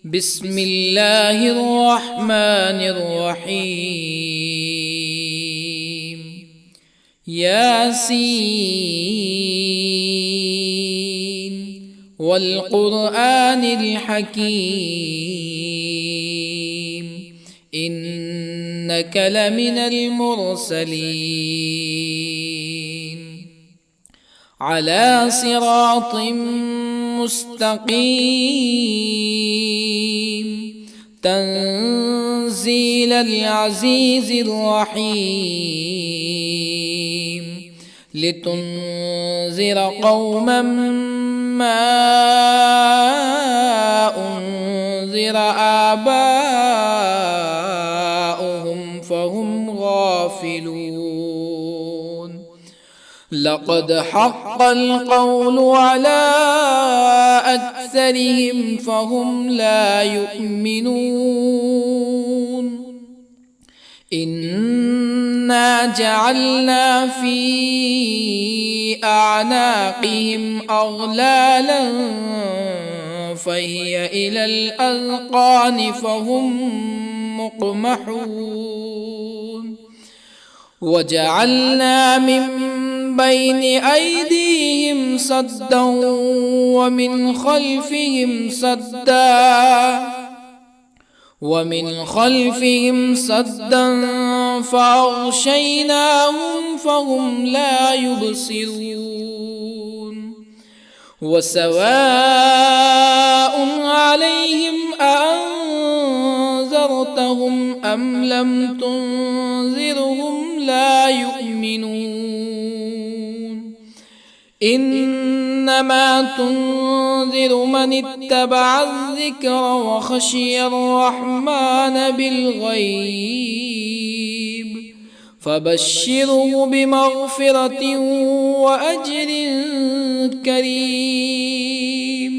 بسم الله الرحمن الرحيم. ياسين والقرآن الحكيم إنك لمن المرسلين على صراط مستقيم تنزيل العزيز الرحيم لتنذر قوما ما أنذر آباؤهم فهم غافلون. لقد حق القول على أكثرهم فهم لا يؤمنون. إنا جعلنا في أعناقهم أغلالا فهي إلى الأذقان فهم مقمحون. وجعلنا من بين أيديهم سدا ومن خلفهم سدا فأغشيناهم فهم لا يبصرون. وسواء عليهم أأنذرتهم أم لم تنذرهم لا يؤمنون. إنما تنذر من اتبع الذكر وخشي الرحمن بالغيب فبشره بمغفرة وأجر كريم.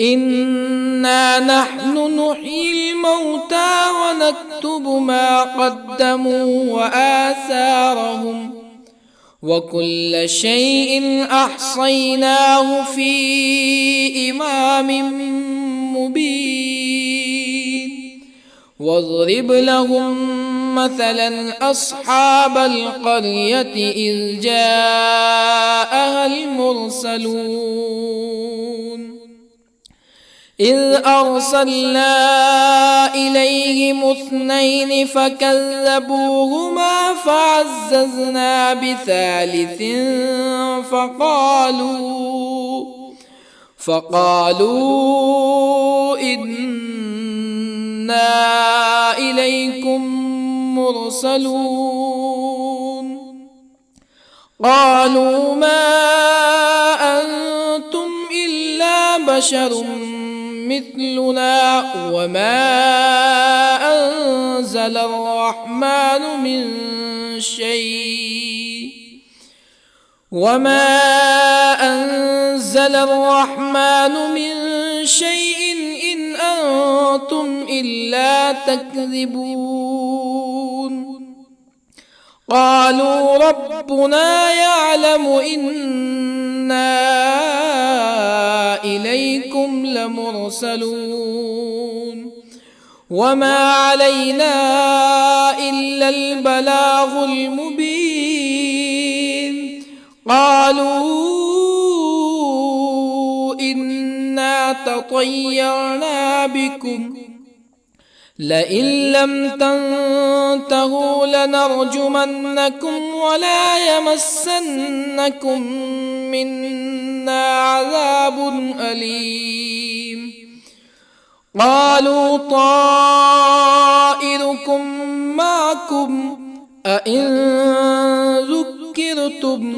إنا نحن نحيي الموتى ونكتب ما قدموا وآثارهم وكل شيء أحصيناه في إمام مبين. واضرب لهم مثلا أصحاب القرية إذ جاءها المرسلون إذ أرسلنا إليهم اثنين فكذبوهما فعززنا بثالث فقالوا إنا إليكم مرسلون. قالوا ما أنتم إلا بشر مثلنا وما أنزل الرحمن من شيء إن أنتم إلا تكذبون. قالوا ربنا يعلم إنا إليكم لمرسلون وما علينا إلا البلاغ المبين. قالوا إنا تطيرنا بكم لئن لم تنتهوا لنرجمنكم ولا يمسنكم منا عذاب أليم. قالوا طائركم معكم أئن ذكرتم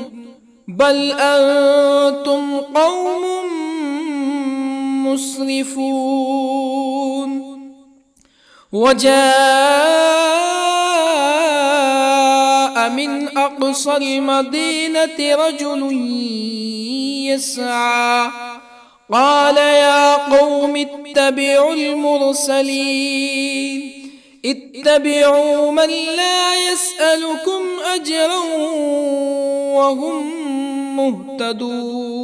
بل أنتم قوم مسرفون. وجاء من أقصى المدينة رجل يسعى قال يا قوم اتبعوا المرسلين اتبعوا من لا يسألكم أجرا وهم مهتدون.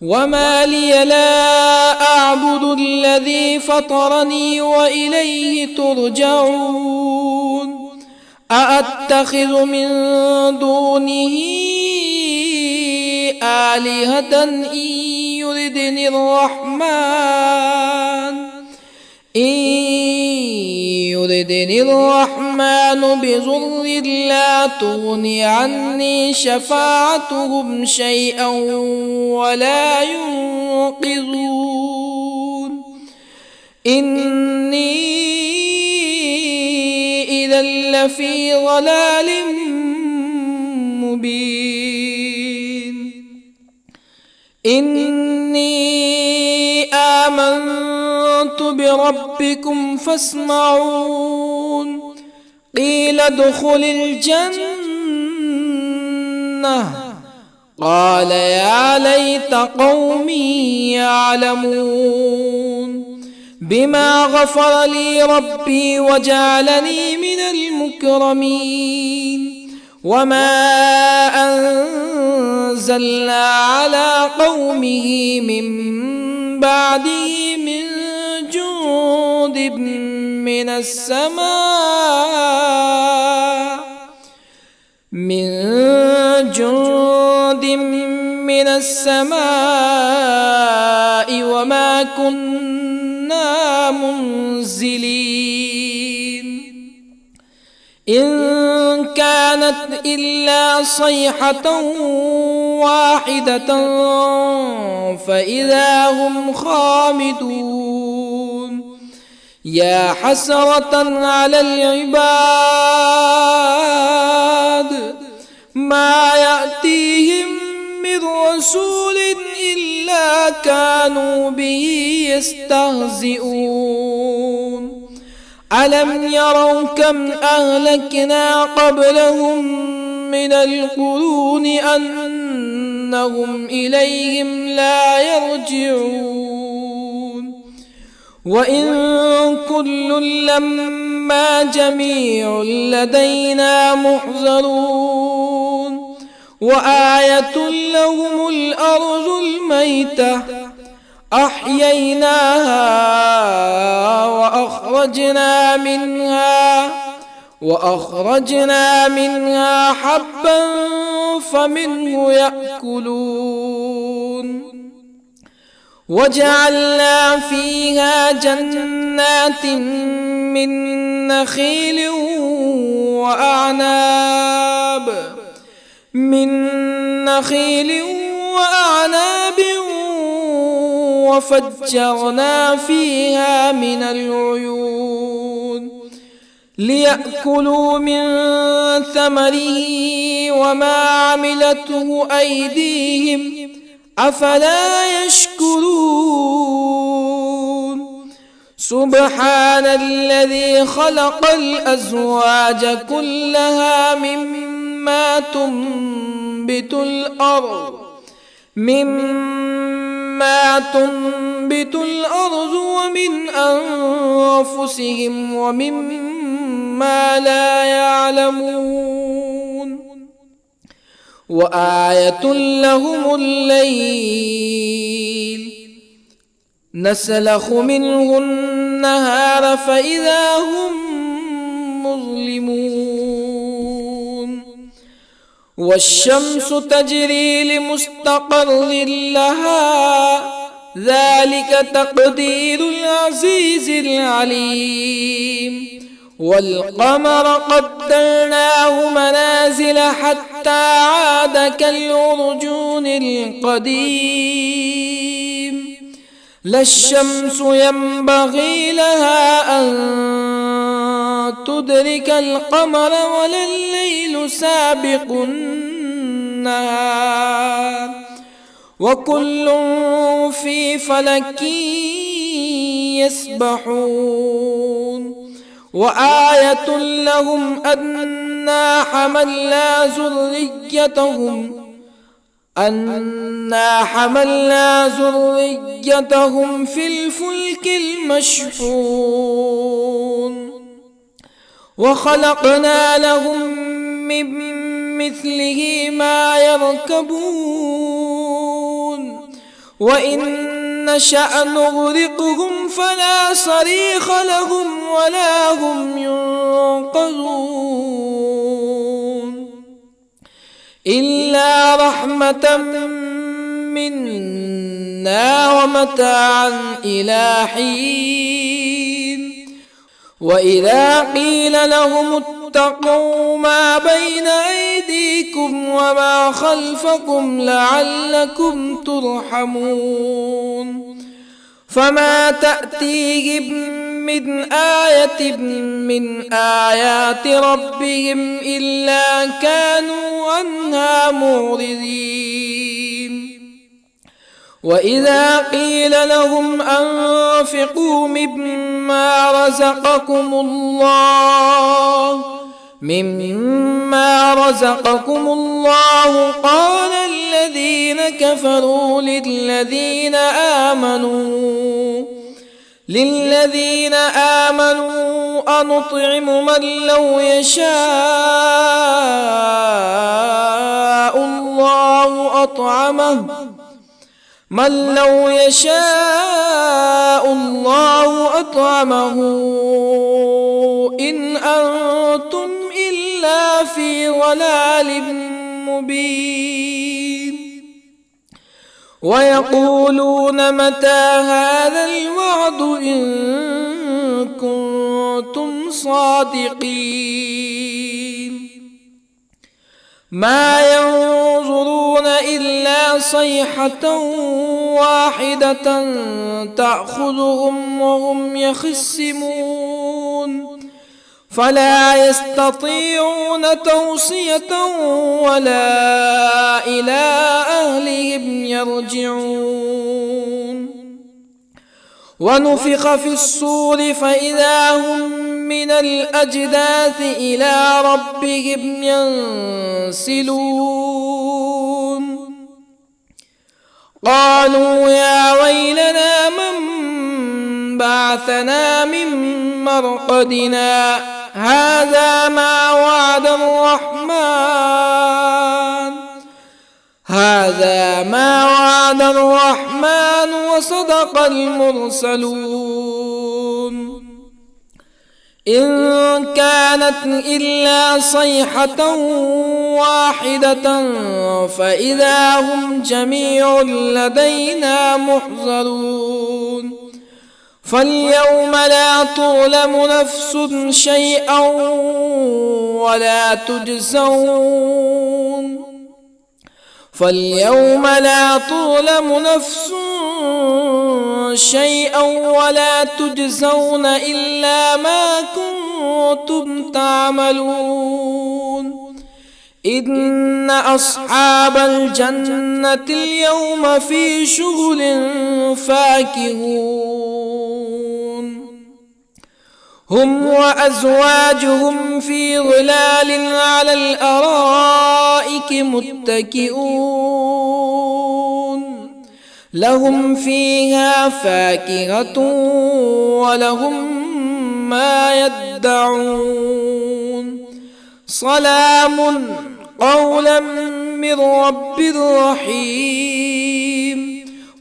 وما لي لا أعبد الذي فطرني وإليه ترجعون أأتخذ من دونه آلهة يردني الرحمن بضر لا تغن عني شفاعتهم شيئا ولا ينقذون إني إذا لفي ضلال مبين إني آمنت بربكم فاسمعون قيل ادخل الجنة قال يا ليت قومي يعلمون بما غفر لي ربي وجعلني من المكرمين وما أنزلنا على قومه من بعده من جند من السماء وما كنا منزلين إن كانت إلا صيحة واحدة فإذا هم خامدون يا حسرة على العباد ما يأتيهم من رسول إلا كانوا به يستهزئون ألم يروا كم أهلكنا قبلهم من القرون أنهم إليهم لا يرجعون وإن كل لما جميع لدينا محضرون وآية لهم الأرض الميتة أحييناها وأخرجنا منها حبا فمنه يأكلون وجعلنا فيها جنات من نخيل وأعناب وفجرنا فيها من العيون ليأكلوا من ثمره وما عملته أيديهم أفلا يشكرون سبحان الذي خلق الأزواج كلها مما تنبت الأرض ومن أنفسهم ومما لا يعلمون وآية لهم الليل نسلخ منه النهار فإذا هم مظلمون والشمس تجري لمستقر لها ذلك تقدير العزيز العليم والقمر قدرناه منازل حتى عاد كالعرجون القديم لا الشمس ينبغي لها أن تدرك القمر ولا الليل سابق النهار وكل في فلك يسبحون وآية لهم أنا حملنا ذريتهم في الفلك المشحون وخلقنا لهم من مثله ما يركبون وإن نشأ نغرقهم فلا صريخ لهم ولا هم ينقذون إلا رحمة منا ومتاعا إلى حين وإذا قيل لهم اتقوا ما بين أيديكم وما خلفكم لعلكم ترحمون فما تأتيهم من آية من آيات ربهم إلا كانوا عنها معرضين وإذا قيل لهم أنفقوا مما رزقكم الله قال الذين كفروا للذين آمنوا أنطعم من لو يشاء الله أطعمه إن أنتم إلا في ضلال مبين ويقولون متى هذا الوعد إن كنتم صادقين ما ينظرون إلا صيحة واحدة تأخذهم وهم يخصمون فلا يستطيعون توصية ولا إلى أهلهم يرجعون ونفخ في الصور فإذا هم من الأجداث إلى ربهم ينسلون قالوا يا ويلنا من بعثنا من مرقدنا هذا ما وعد الرحمن وصدق المرسلون إن كانت إلا صيحة واحدة فإذا هم جميع لدينا محضرون فاليوم لا تظلم نفس شيئا ولا تجزون إلا ما كنتم تعملون إن أصحاب الجنة اليوم في شغل فاكهون هم وأزواجهم في ظلال على الأرائك متكئون لهم فيها فاكهة ولهم ما يدعون سلام قولا من رب رحيم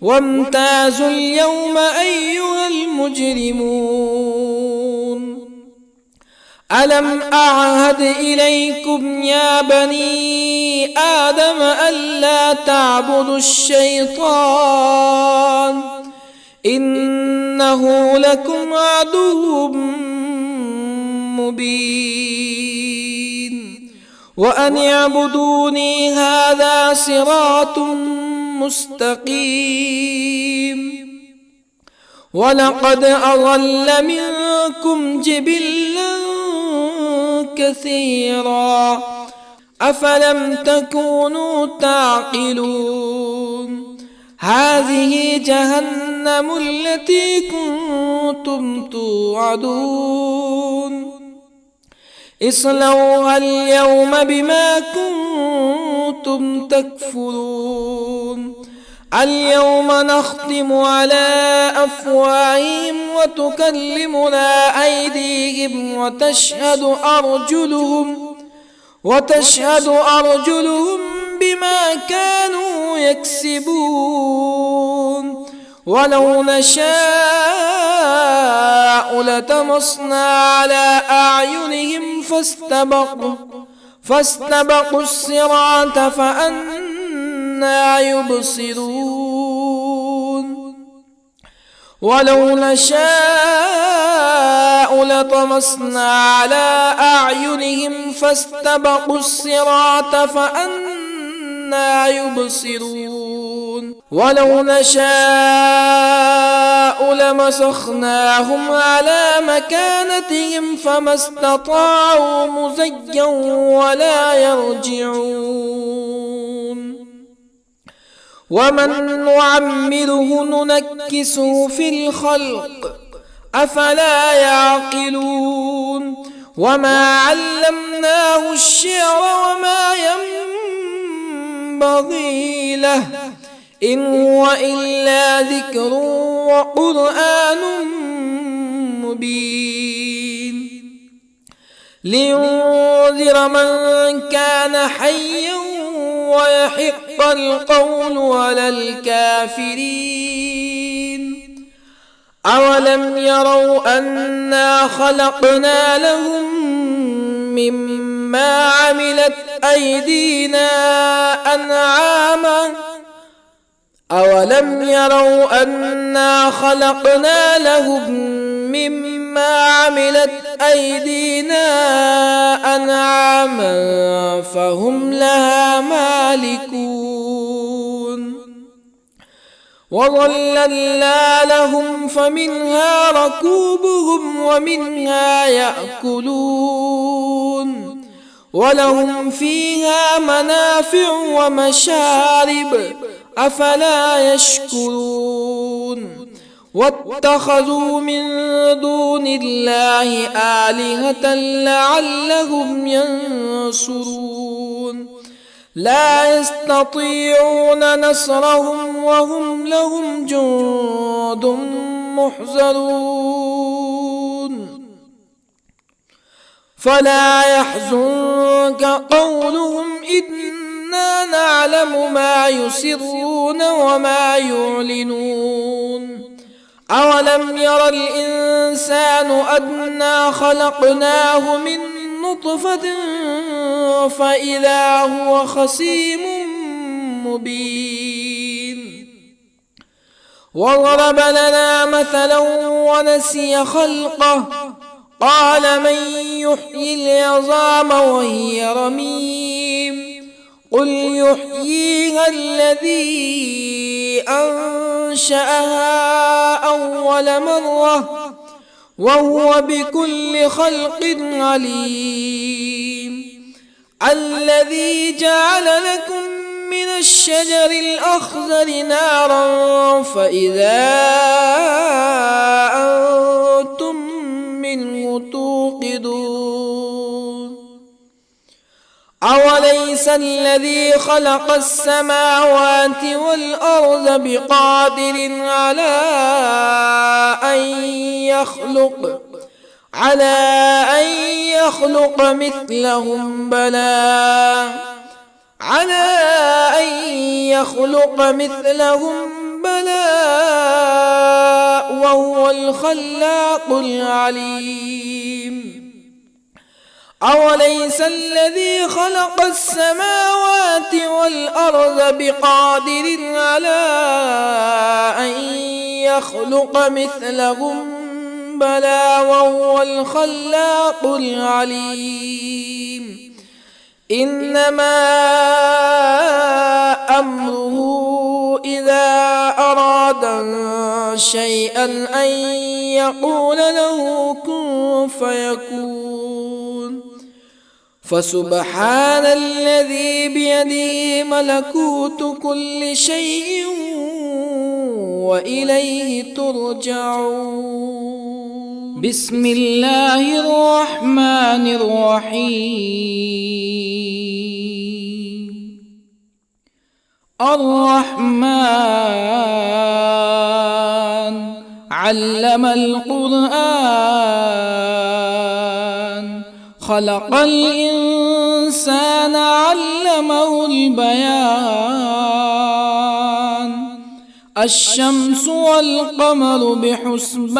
وامتازوا اليوم أيها المجرمون ألم أعهد إليكم يا بني آدم ألا تعبدوا الشيطان إنه لكم عدو مبين وأن اعبدوني هذا صراط مستقيم ولقد أضل منكم جبلا كثيرا أفلم تكونوا تعقلون هذه جهنم التي كنتم توعدون اصلوها اليوم بما كنتم تكفرون اليوم نختم على أفواههم وتكلمنا أيديهم وتشهد أرجلهم بما كانوا يكسبون ولو نشاء لطمسنا على أعينهم فاستبقوا الصراط فأنى يبصرون ولو نشاء لطمسنا على أعينهم فاستبقوا الصراط فأنى يبصرون ولو نشاء لمسخناهم على مكانتهم فما استطاعوا مزيا ولا يرجعون ومن نعمره ننكسه في الخلق أفلا يعقلون وما علمناه الشعر وما ينبغي له إن هو إلا ذكر وقرآن مبين لينذر من كان حيا ويحق القول على الكافرين أولم يروا أنا خلقنا لهم مما عملت أيدينا أنعاما أولم يروا أنا خلقنا لهم مما عملت أيدينا أنعاما فهم لها مالكون وظللنا لهم فمنها ركوبهم ومنها يأكلون ولهم فيها منافع ومشارب أفلا يشكرون واتخذوا من دون الله آلهة لعلهم ينصرون لا يستطيعون نصرهم وهم لهم جند محضرون فلا يحزنك قولهم إنا نعلم ما يسرون وما يعلنون أولم ير الإنسان أنا خلقناه من نطفة فإذا هو خصيم مبين وضرب لنا مثلا ونسي خلقه قال من يحيي العظام وهي رميم قل يحييها الذي أنشأها أول مرة وهو بكل خلق عليم الذي جعل لكم من الشجر الأخضر نارا فإذا أنتم منه توقدون أوليس الذي خلق السماوات والأرض بقادر على أن يخلق مثلهم بلى وهو الخلاق العليم أوليس الذي خلق السماوات والأرض بقادر على أن يخلق مثلهم بلى وهو الخلاق العليم إنما أمره إذا أراد شيئا أن يقول له كن فيكون فسبحان الذي بيده ملكوت كل شيء وإليه ترجعون بسم الله الرحمن الرحيم الرحمن علم القرآن خلق الإنسان الإنسان علمه البيان الشمس والقمر بحسبان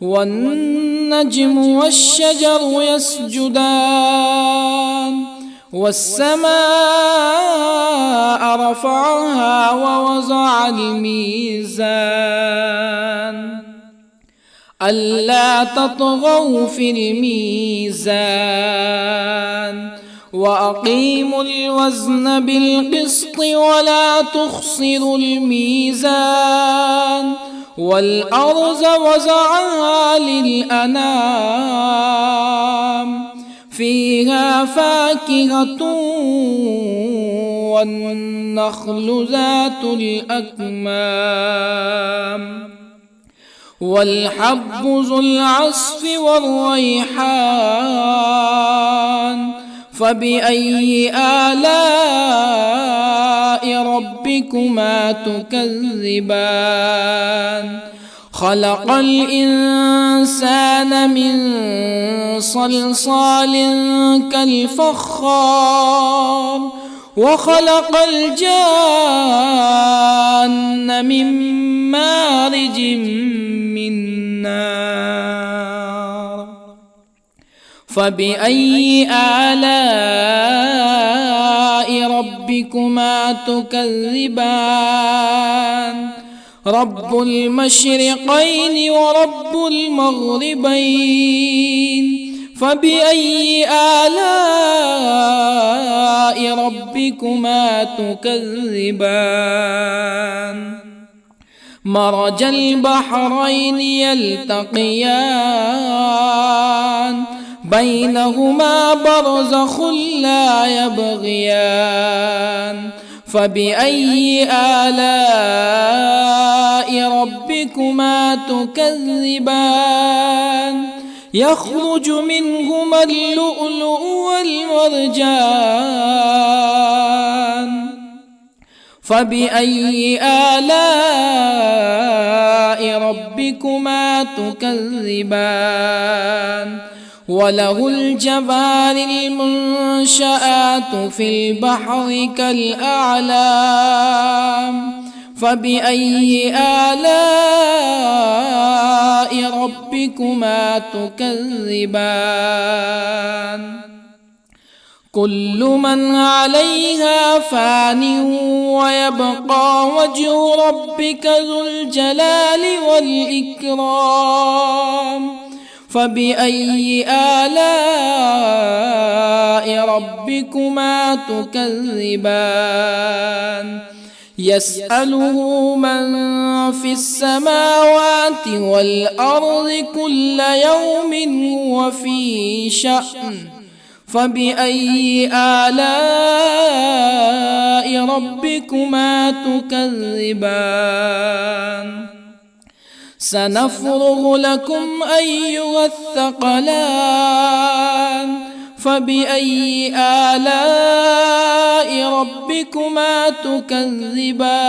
والنجم والشجر يسجدان والسماء رفعها ووضع الميزان ألا تطغوا في الميزان وأقيموا الوزن بالقسط ولا تخسروا الميزان والأرض وضعها للأنام فيها فاكهة والنخل ذات الأكمام والحب ذو العصف والريحان فبأي آلاء ربكما تكذبان خلق الإنسان من صلصال كالفخار وخلق الجان من مارج من نار فبأي آلاء ربكما تكذبان رب المشرقين ورب المغربين فبأي آلاء ربكما تكذبان مرج البحرين يلتقيان بينهما برزخ لا يبغيان فبأي آلاء ربكما تكذبان يخرج منهما اللؤلؤ والمرجان فبأي آلاء ربكما تكذبان وله الجوار المنشآت في البحر كالأعلام فبأي آلاء ربكما تكذبان كل من عليها فان ويبقى وجه ربك ذو الجلال والإكرام فبأي آلاء ربكما تكذبان يسأله من في السماوات والأرض كل يوم هو في شأن فبأي آلاء ربكما تكذبان سنفرغ لكم أيها الثقلان فبأي آلاء ربكما تكذبان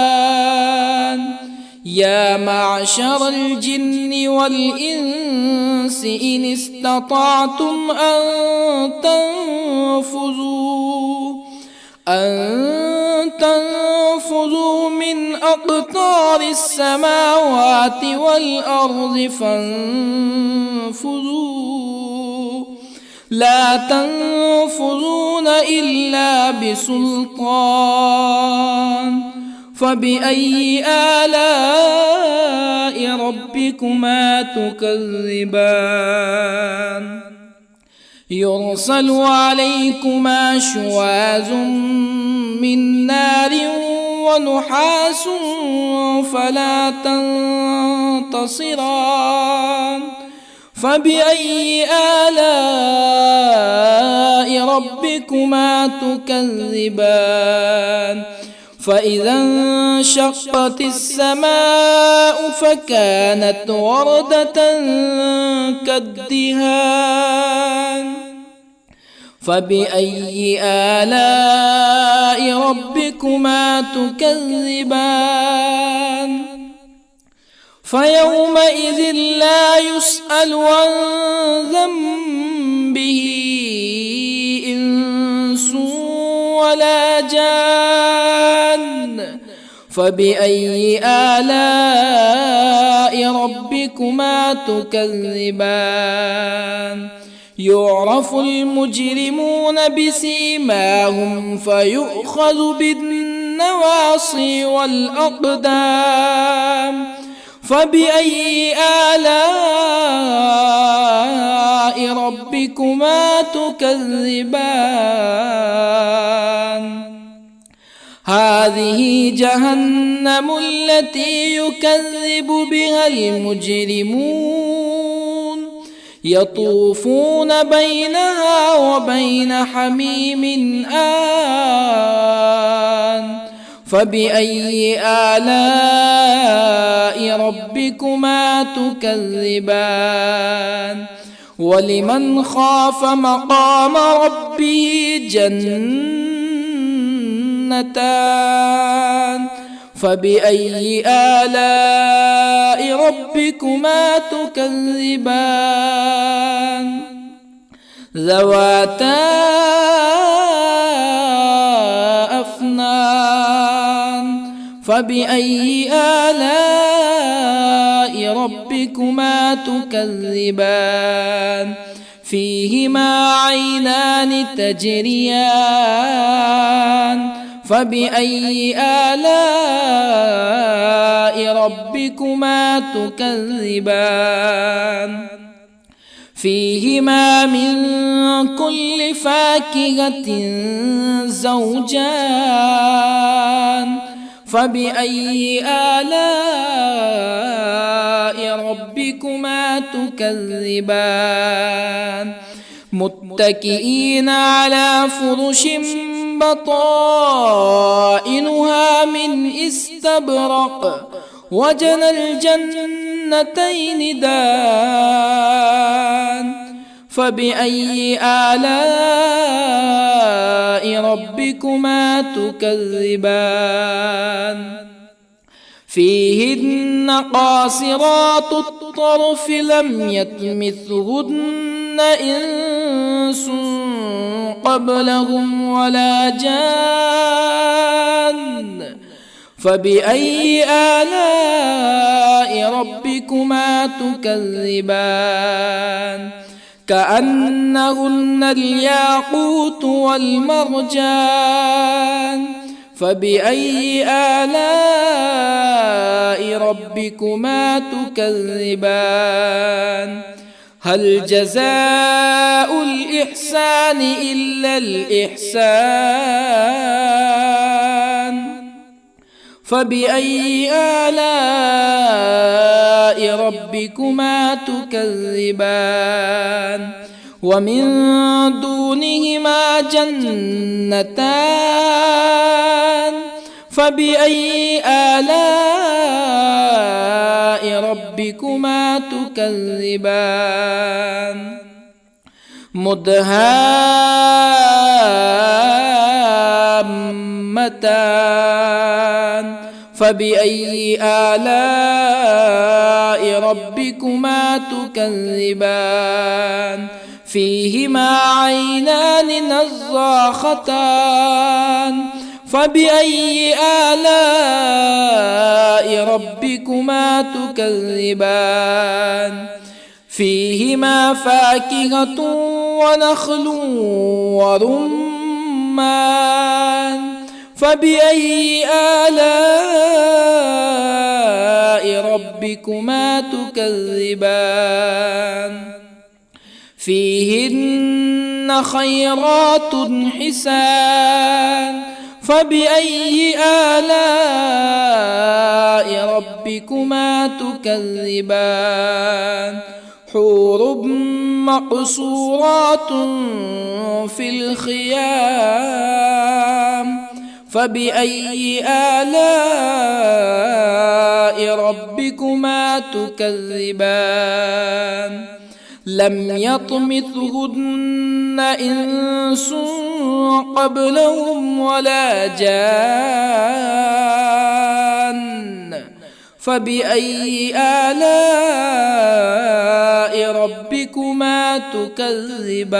يا معشر الجن والإنس إن استطعتم أن تنفذوا من أقطار السماوات والأرض فانفذوا لا تنفذون إلا بسلطان فبأي آلاء ربكما تكذبان يرسل عليكما شواظ من نار ونحاس فلا تنتصران فبأي آلاء ربكما تكذبان فإذا انشقت السماء فكانت وردة كالدهان فبأي آلاء ربكما تكذبان فيومئذ لا يسأل عن ذنبه ولا جان فبأي آلاء ربكما تكذبان يعرف المجرمون بسيماهم فيؤخذ بالنواصي والأقدام فبأي آلاء ربكما تكذبان هذه جهنم التي يكذب بها المجرمون يطوفون بينها وبين حميم آن فبأي آلاء ربكما تكذبان ولمن خاف مقام ربه جنتان فبأي آلاء ربكما تكذبان ذواتا أفنان فبأي آلاء ربكما تكذبان فيهما عينان تجريان فبأي آلاء ربكما تكذبان فيهما من كل فاكهة زوجان فبأي آلاء ربكما تكذبان متكئين على فرش بطائنها من استبرق وجنى الجنتين دان فبأي آلاء ربكما تكذبان فيهن قاصرات الطرف لم يطمثهن إنس قبلهم ولا جان فبأي آلاء ربكما تكذبان كأنهن الياقوت والمرجان فبأي آلاء ربكما تكذبان هل جزاء الإحسان إلا الإحسان فبأي آلاء ربكما تكذبان ومن دونهما جنتان فبأي آلاء ربكما تكذبان مدهامتان فبأي آلاء ربكما تكذبان فيهما عينان نضاختان فبأي آلاء ربكما تكذبان فيهما فاكهة ونخل ورمان فبأي آلاء ربكما تكذبان فيهن خيرات حسان فبأي آلاء ربكما تكذبان حور مقصورات في الخيام فبأي آلاء ربكما تكذبان لم يطمثهن إنس قبلهم ولا جان فبأي آلاء ربكما تكذبان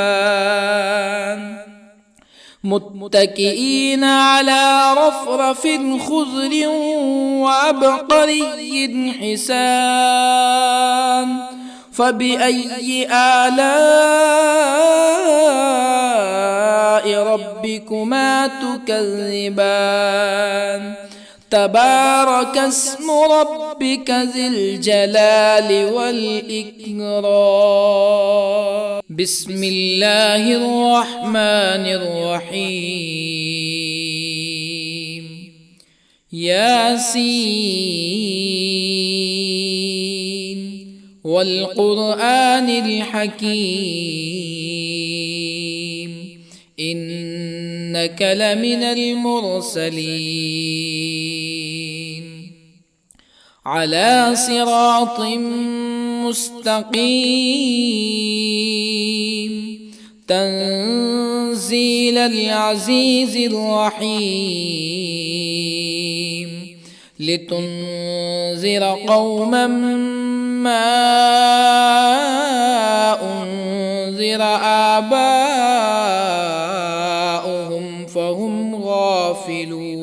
متكئين على رفرف خضر وعبقري حسان فبأي آلاء ربكما تكذبان تبارك اسم ربك ذي الجلال والإكرام بسم الله الرحمن الرحيم ياسين والقرآن الحكيم إنك لمن المرسلين على صراط مستقيم تنزيل العزيز الرحيم لتنذر قوما ما أنذر آباؤهم فهم غافلون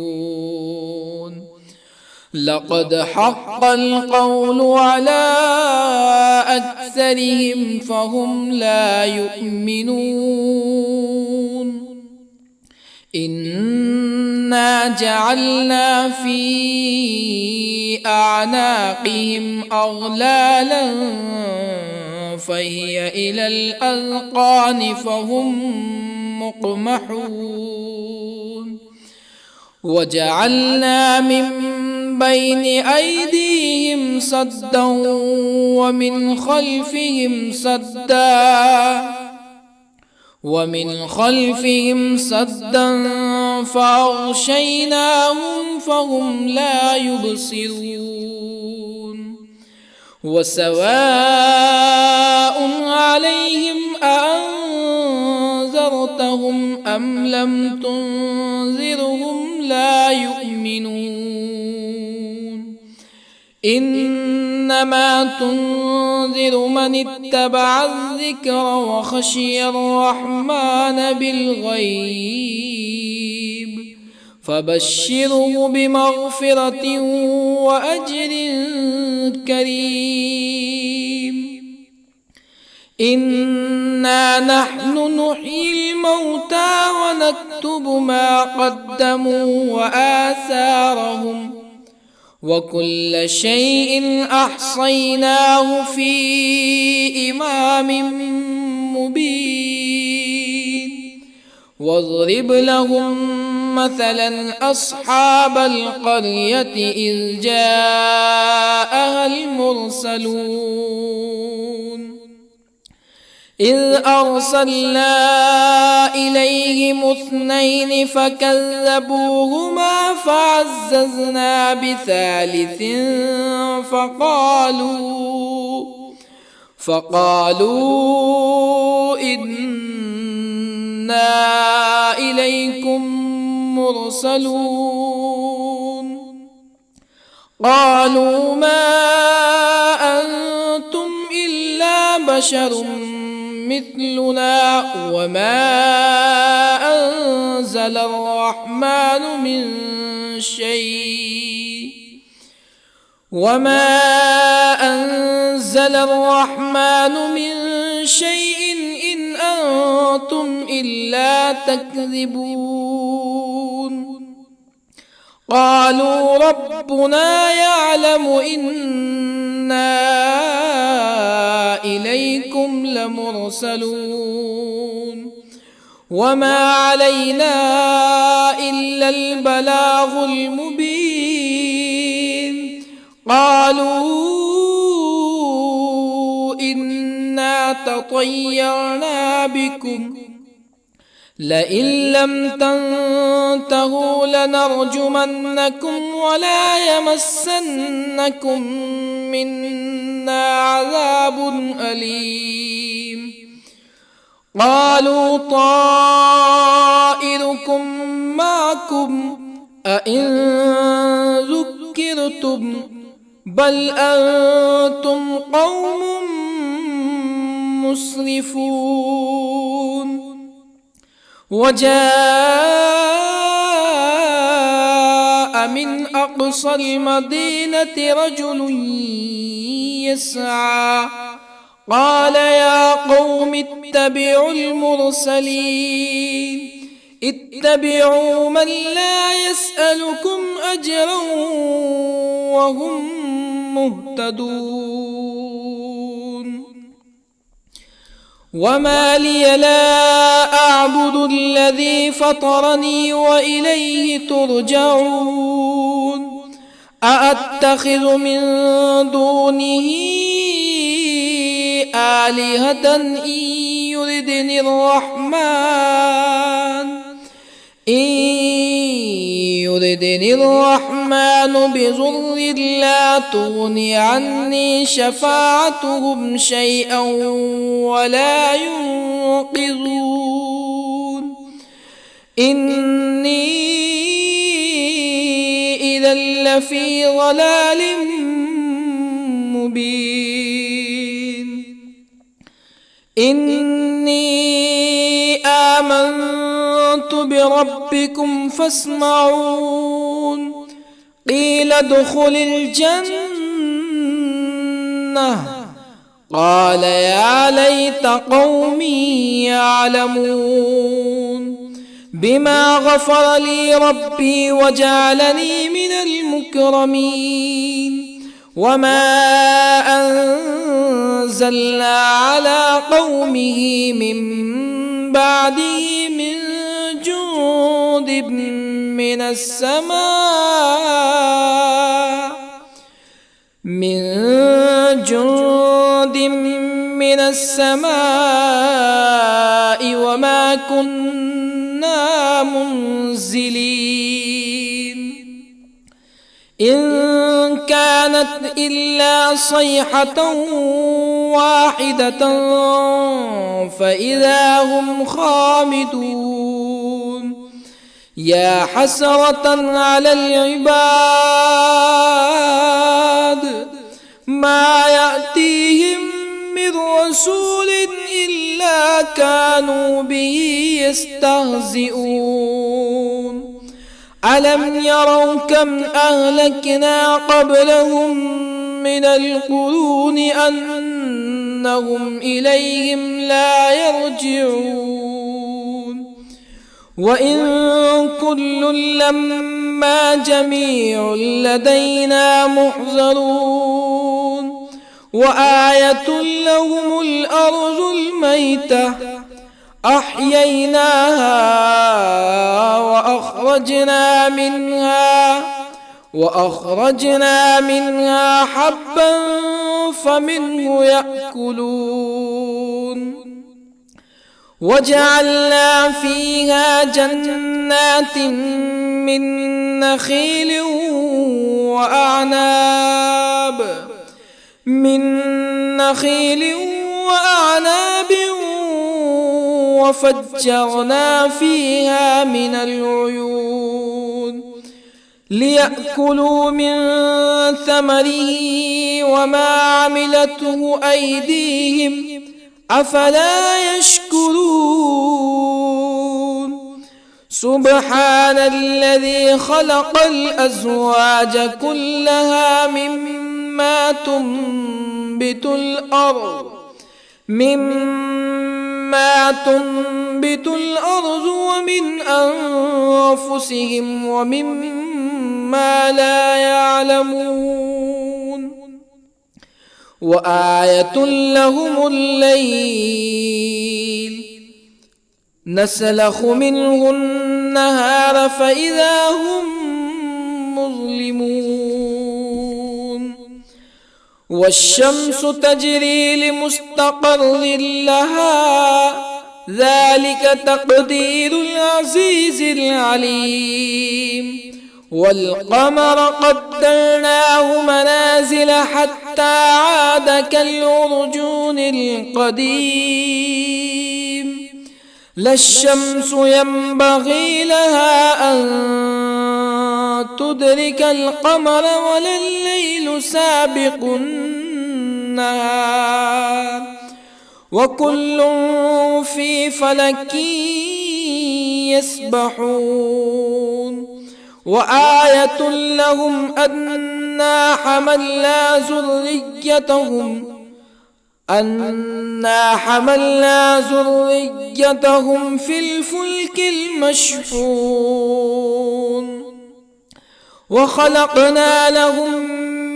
لقد حق القول على أكثرهم فهم لا يؤمنون إنا جعلنا في أعناقهم أغلالا فهي إلى الأذقان فهم مقمحون وجعلنا من بين أيديهم سدا ومن خلفهم سدا فأغشيناهم فهم لا يبصرون وسواء عليهم أأنذرتهم أم لم تنذرهم لا يؤمنون إنما تنذر من اتبع الذكر وخشي الرحمن بالغيب فبشره بمغفرة وأجر كريم إنا نحن نحيي الموتى ونكتب ما قدموا وآثارهم وكل شيء أحصيناه في إمام مبين واضرب لهم مثلا أصحاب القرية إذ جاءها المرسلون إذ أرسلنا إليهم اثنين فكذبوهما فعززنا بثالث فقالوا إنا إليكم مرسلون قالوا ما أنتم إلا بشر مثلنا وما أنزل الرحمن من شيء إن أنتم إلا تكذبون قالوا ربنا يعلم إنا إليكم لمرسلون وما علينا إلا البلاغ المبين قالوا إنا تطيرنا بكم لئن لم تنتهوا لنرجمنكم ولا يمسنكم منا عذاب أليم قالوا طائركم معكم أئن ذكرتم بل أنتم قوم مسرفون وجاء من أقصى المدينة رجل يسعى قال يا قوم اتبعوا المرسلين اتبعوا من لا يسألكم أجرا وهم مهتدون وما لي لا أعبد الذي فطرني وإليه ترجعون أأتخذ من دونه آلهة يردني الرحمن بضر لا تغني عني شفاعتهم شيئا ولا ينقذون إني إذا لفي ضلال مبين إني آمنت بربكم فاسمعون قيل ادخل الجنة قال يا ليت قومي يعلمون بما غفر لي ربي وجعلني من المكرمين وما أنزلنا على قومه من بعده من جند من السماء وما كنا منزلين إن كانت إلا صيحة واحدة فإذا هم خامدون يا حسرة على العباد ما يأتيهم من رسول إلا كانوا به يستهزئون ألم يروا كم أهلكنا قبلهم من القرون أنهم إليهم لا يرجعون وإن كل لما جميع لدينا محضرون وآية لهم الأرض الميتة أحييناها وأخرجنا منها حبا فمنه يأكلون وجعلنا فيها جنات من نخيل وأعناب وفجرنا فيها من العيون ليأكلوا من ثمره وما عملته أيديهم أفلا يشكرون سبحان الذي خلق الأزواج كلها مما تنبت الأرض ومن أنفسهم ومما لا يعلمون وآية لهم الليل نسلخ منه النهار فإذا هم مظلمون والشمس تجري لمستقر لها ذلك تقدير العزيز العليم والقمر قدرناه منازل حتى عاد كالعرجون القديم لا الشمس ينبغي لها أن تدرك القمر ولا الليل سابق النهار وكل في فلك يسبحون وآية لهم أنا حملنا ذريتهم في الفلك المشحون وخلقنا لهم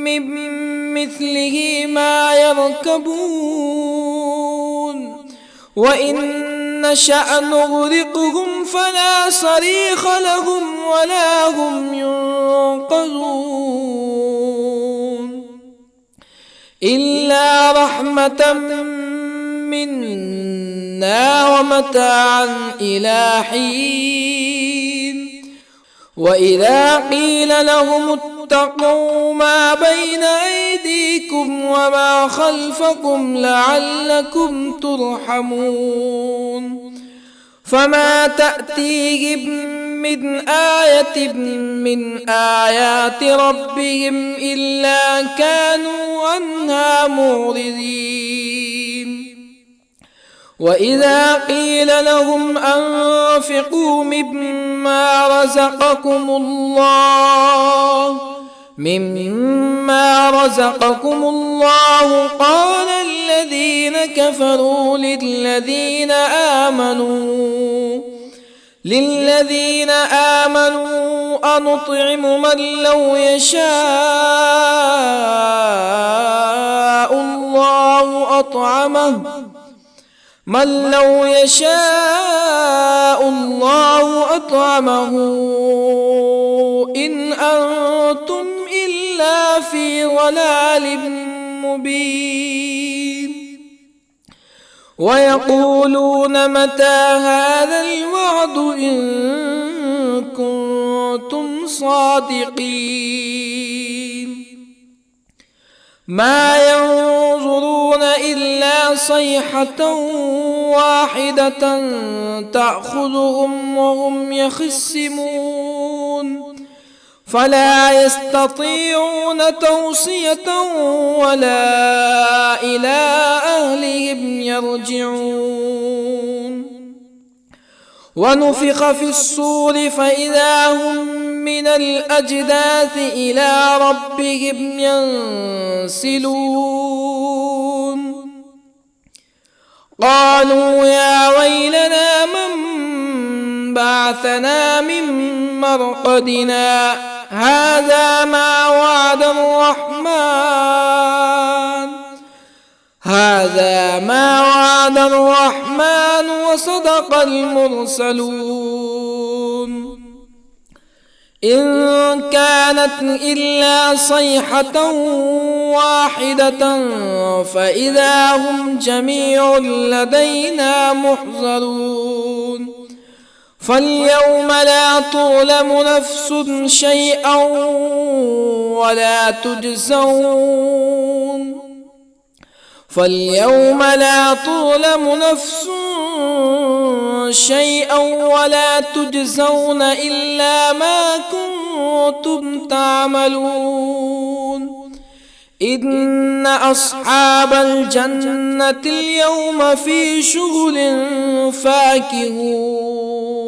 من مثله ما يركبون وإن نشأ نغرقهم فلا صريخ لهم ولا هم ينقذون إلا رحمة منا ومتاعا إلى حين وإذا قيل لهم اتقوا ما بين أيديكم وما خلفكم لعلكم ترحمون فما تأتيهم من آية من آيات ربهم إلا كانوا عنها معرضين وإذا قيل لهم أنفقوا مما رزقكم الله قال الذين كفروا للذين آمنوا أنطعم من لو يشاء الله أطعمه إن أنتم إلا في ضلال مبين ويقولون متى هذا الوعد إن كنتم صادقين ما ينظرون إلا صيحة واحدة تأخذهم وهم يخصمون فلا يستطيعون توصية ولا إلى أهلهم يرجعون ونفخ في الصور فإذا هم من الأجداث إلى ربهم ينسلون قالوا يا ويلنا من بعثنا من مرقدنا هذا ما وعد الرحمن وصدق المرسلون إن كانت إلا صيحة واحدة فإذا هم جميع لدينا محضرون فاليوم لا تظلم نفس شيئا ولا تجزون إلا ما كنتم تعملون إن أصحاب الجنة اليوم في شغل فاكهون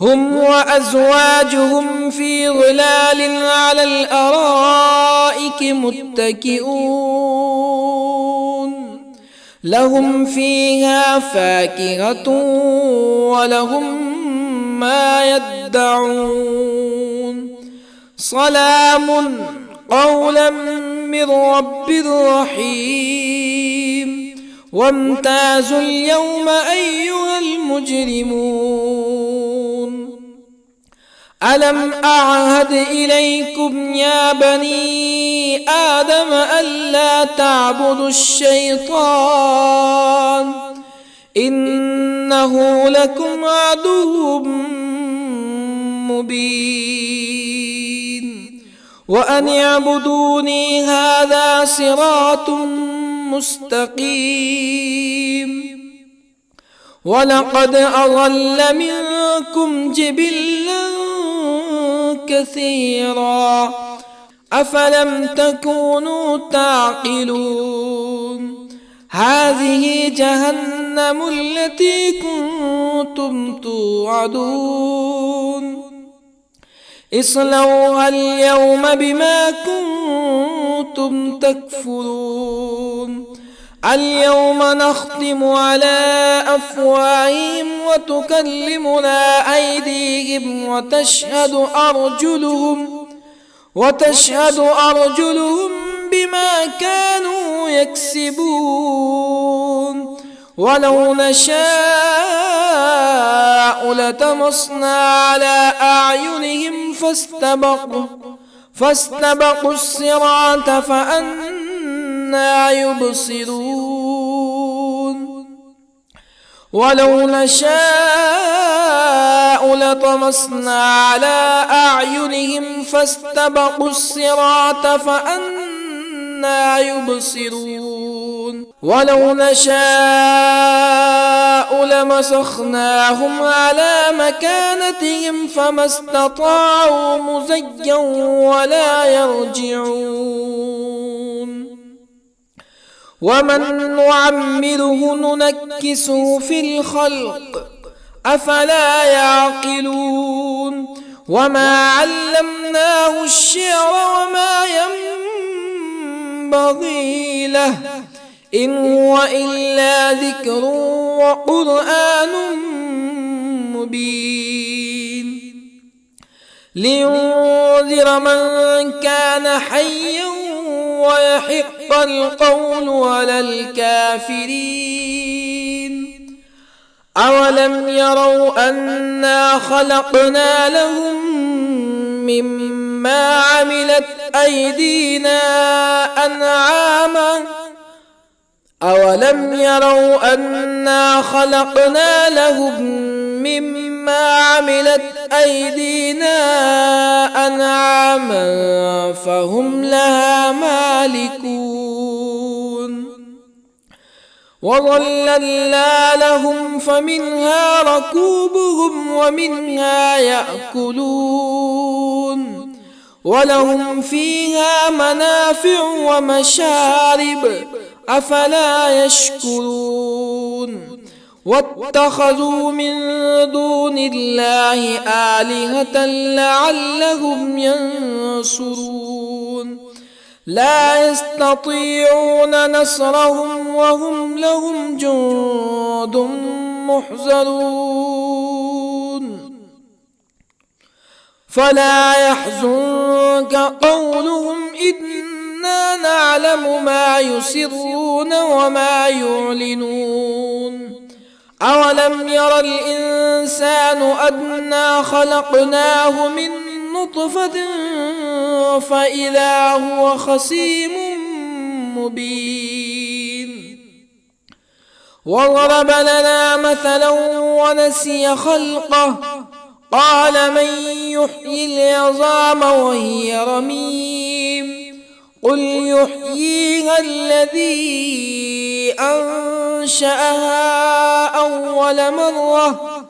هم وأزواجهم في ظلال على الأرائك متكئون لهم فيها فاكهة ولهم ما يدعون سلام قولا من رب رحيم وامتازوا اليوم أيها المجرمون ألم أعهد إليكم يا بني آدم ألا تعبدوا الشيطان إنه لكم عدو مبين وأن اعبدوني هذا صراط مستقيم ولقد أضل منكم جبلا كثيرا أفلم تكونوا تعقلون هذه جهنم التي كنتم توعدون اصلوها اليوم بما كنتم تكفرون اليوم نختم على أفواههم وتكلمنا أيديهم وتشهد أرجلهم بما كانوا يكسبون ولو نشاء لطمسنا على أعينهم فاستبقوا الصراط فأنى يبصرون ولو نشاء لطمسنا على أعينهم فاستبقوا الصراط فأنى يبصرون ولو نشاء لمسخناهم على مكانتهم فما استطاعوا مزيا ولا يرجعون ومن نعمره ننكسه في الخلق أفلا يعقلون وما علمناه الشعر وما ينبغي له إن هو إلا ذكر وقرآن مبين لينذر من كان حيا ويحق القول على الكافرين أولم يروا أنا خلقنا لهم مما عملت أيدينا أنعاما أولم يروا أنا خلقنا لهم مما عملت أيدينا أنعاما فهم لها مالكون وظللنا لهم فمنها ركوبهم ومنها يأكلون ولهم فيها منافع ومشارب أفلا يشكرون واتخذوا من دون الله آلهة لعلهم ينصرون لا يستطيعون نصرهم وهم لهم جند محضرون فلا يحزنك قولهم إنا نعلم ما يسرون وما يعلنون أولم ير الإنسان أنا خلقناه من نطفة فإذا هو خصيم مبين وضرب لنا مثلا ونسي خلقه قال من يحيي العظام وهي رميم قل يحييها الذي أنشأها أول مرة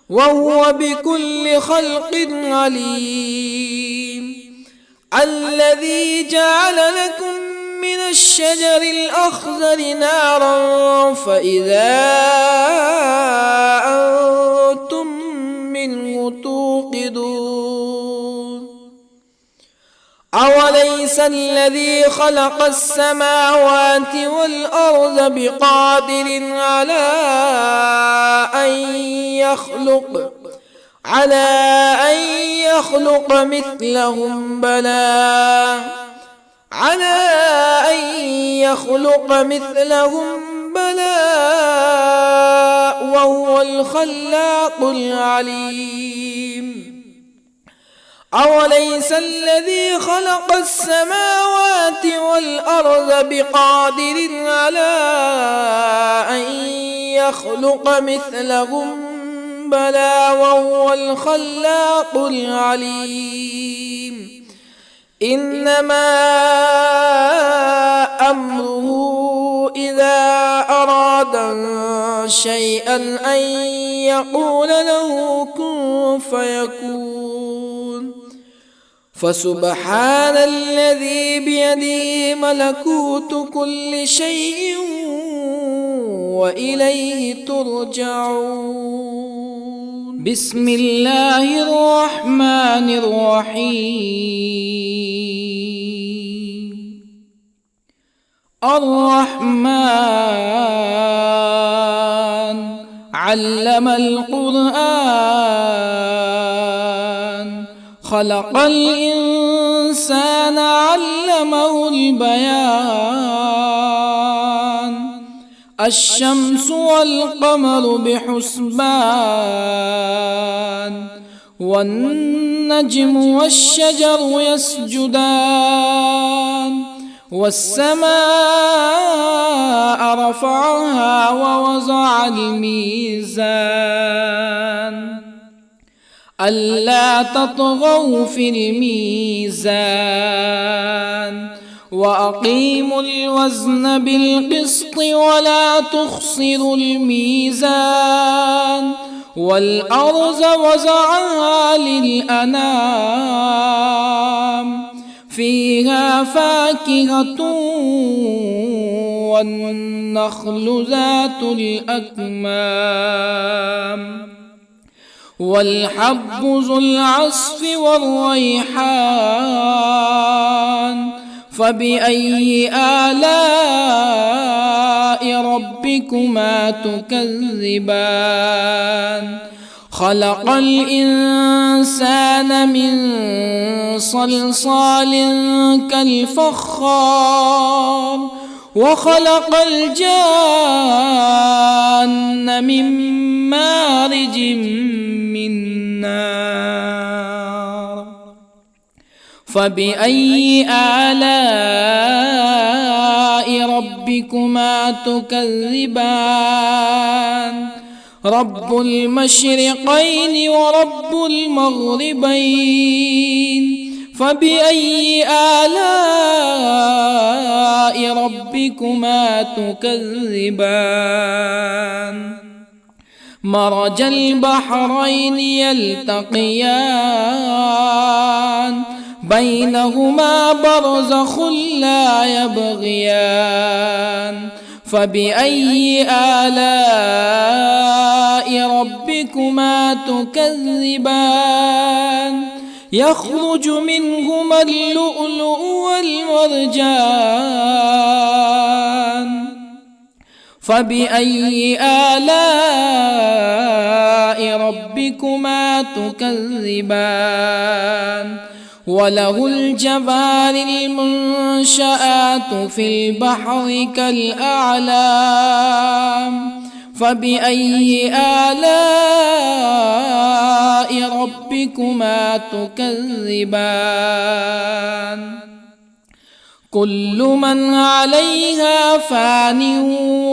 وهو بكل خلق عليم الذي جعل لكم من الشجر الأخضر نارا فإذا أنتم منه توقدون أوليس الذي خلق السماوات والأرض بقادر على أن يخلق مثلهم بلى وهو الخلاق العليم أوليس الذي خلق السماوات والأرض بقادر على أن يخلق مثلهم بلى وهو الخلاق العليم إنما أمره إذا أراد شيئا أن يقول له كن فيكون فسبحان الذي بيده ملكوت كل شيء وإليه ترجعون. بسم الله الرحمن الرحيم. الرحمن علم القرآن، خلق الإنسان علمه البيان. الشمس والقمر بحسبان، والنجم والشجر يسجدان. والسماء رفعها ووضع الميزان، ألا تطغوا في الميزان. وأقيموا الوزن بالقسط ولا تخسروا الميزان. والأرض وضعها للأنام، فيها فاكهة والنخل ذات الأكمام، والحب ذو العصف والريحان. فبأي آلاء ربكما تكذبان؟ خلق الإنسان من صلصال كالفخار، وخلق الجان من مارج من نار. فبأي آلاء ربكما تكذبان؟ رب المشرقين ورب المغربين. فبأي آلاء ربكما تكذبان؟ مرج البحرين يلتقيان، بينهما برزخ لا يبغيان. فبأي آلاء ربكما تكذبان؟ يخرج منهما اللؤلؤ والمرجان. فبأي آلاء ربكما تكذبان؟ وله الجوار المنشآت في البحر كالأعلام. فبأي آلاء ربكما تكذبان؟ كل من عليها فان،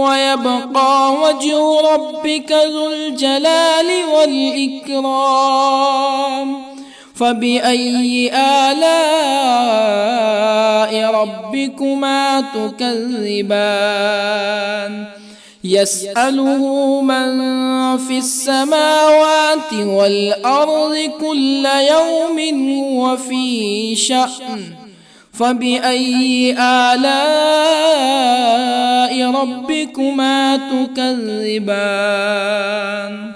ويبقى وجه ربك ذو الجلال والإكرام. فبأي آلاء ربكما تكذبان؟ يسأله من في السماوات والأرض كل يوم هو في شأن. فبأي آلاء ربكما تكذبان؟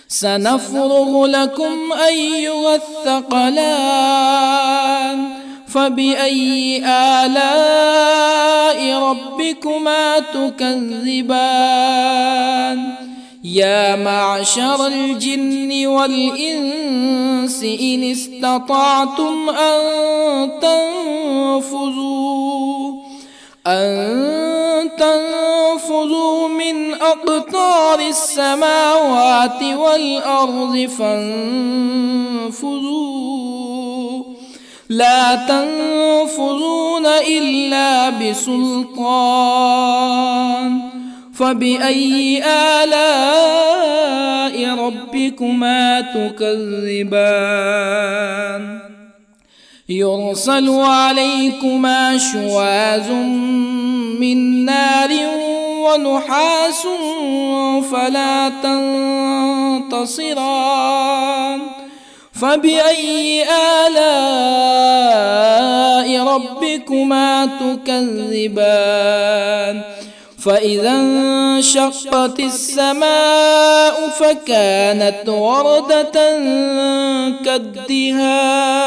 سنفرغ لكم أيها الثقلان. فبأي آلاء ربكما تكذبان؟ يا معشر الجن والإنس إن استطعتم أن تنفذوا من أقطار السماوات والأرض فانفذوا، لا تنفذون إلا بسلطان. فبأي آلاء ربكما تكذبان؟ يرسل عليكما شواظ من نار ونحاس فلا تنتصران. فبأي آلاء ربكما تكذبان؟ فإذا انشقت السماء فكانت وردة كالدهان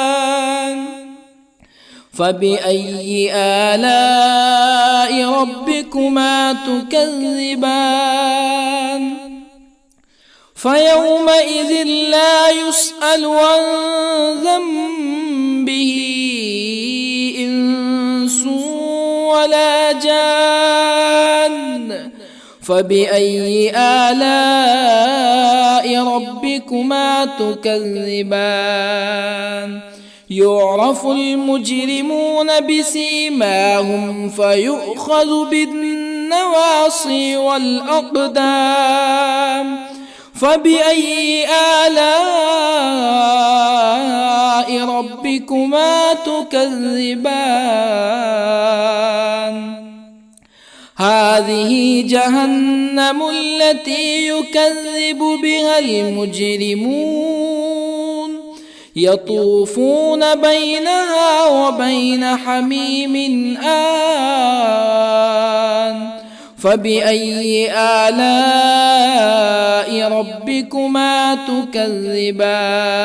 فبأي آلاء ربكما تكذبان فيومئذ لا يسأل عن ذنبه إنس ولا جان فبأي آلاء ربكما تكذبان يعرف المجرمون بسيماهم فيؤخذ بالنواصي والأقدام فبأي آلاء ربكما تكذبان هذه جهنم التي يكذب بها المجرمون يطوفون بينها وبين حميم آن فبأي آلاء ربكما تكذبان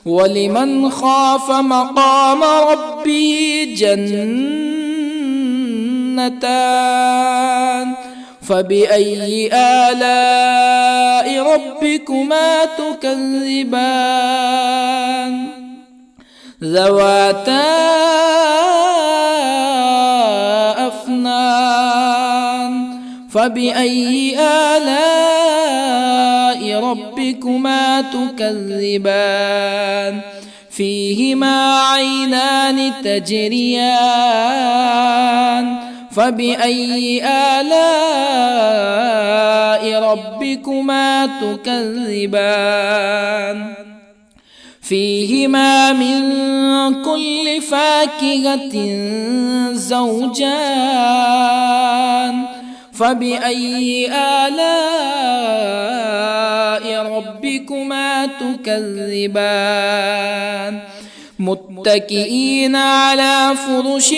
ولمن خاف مقام ربه جنتان فبأي آلاء ربكما تكذبان ذواتا أفنان فبأي آلاء ربكما تكذبان فيهما عينان تجريان فبأي آلاء ربكما تكذبان فيهما من كل فاكهة زوجان فبأي آلاء ربكما تكذبان متكئين على فرش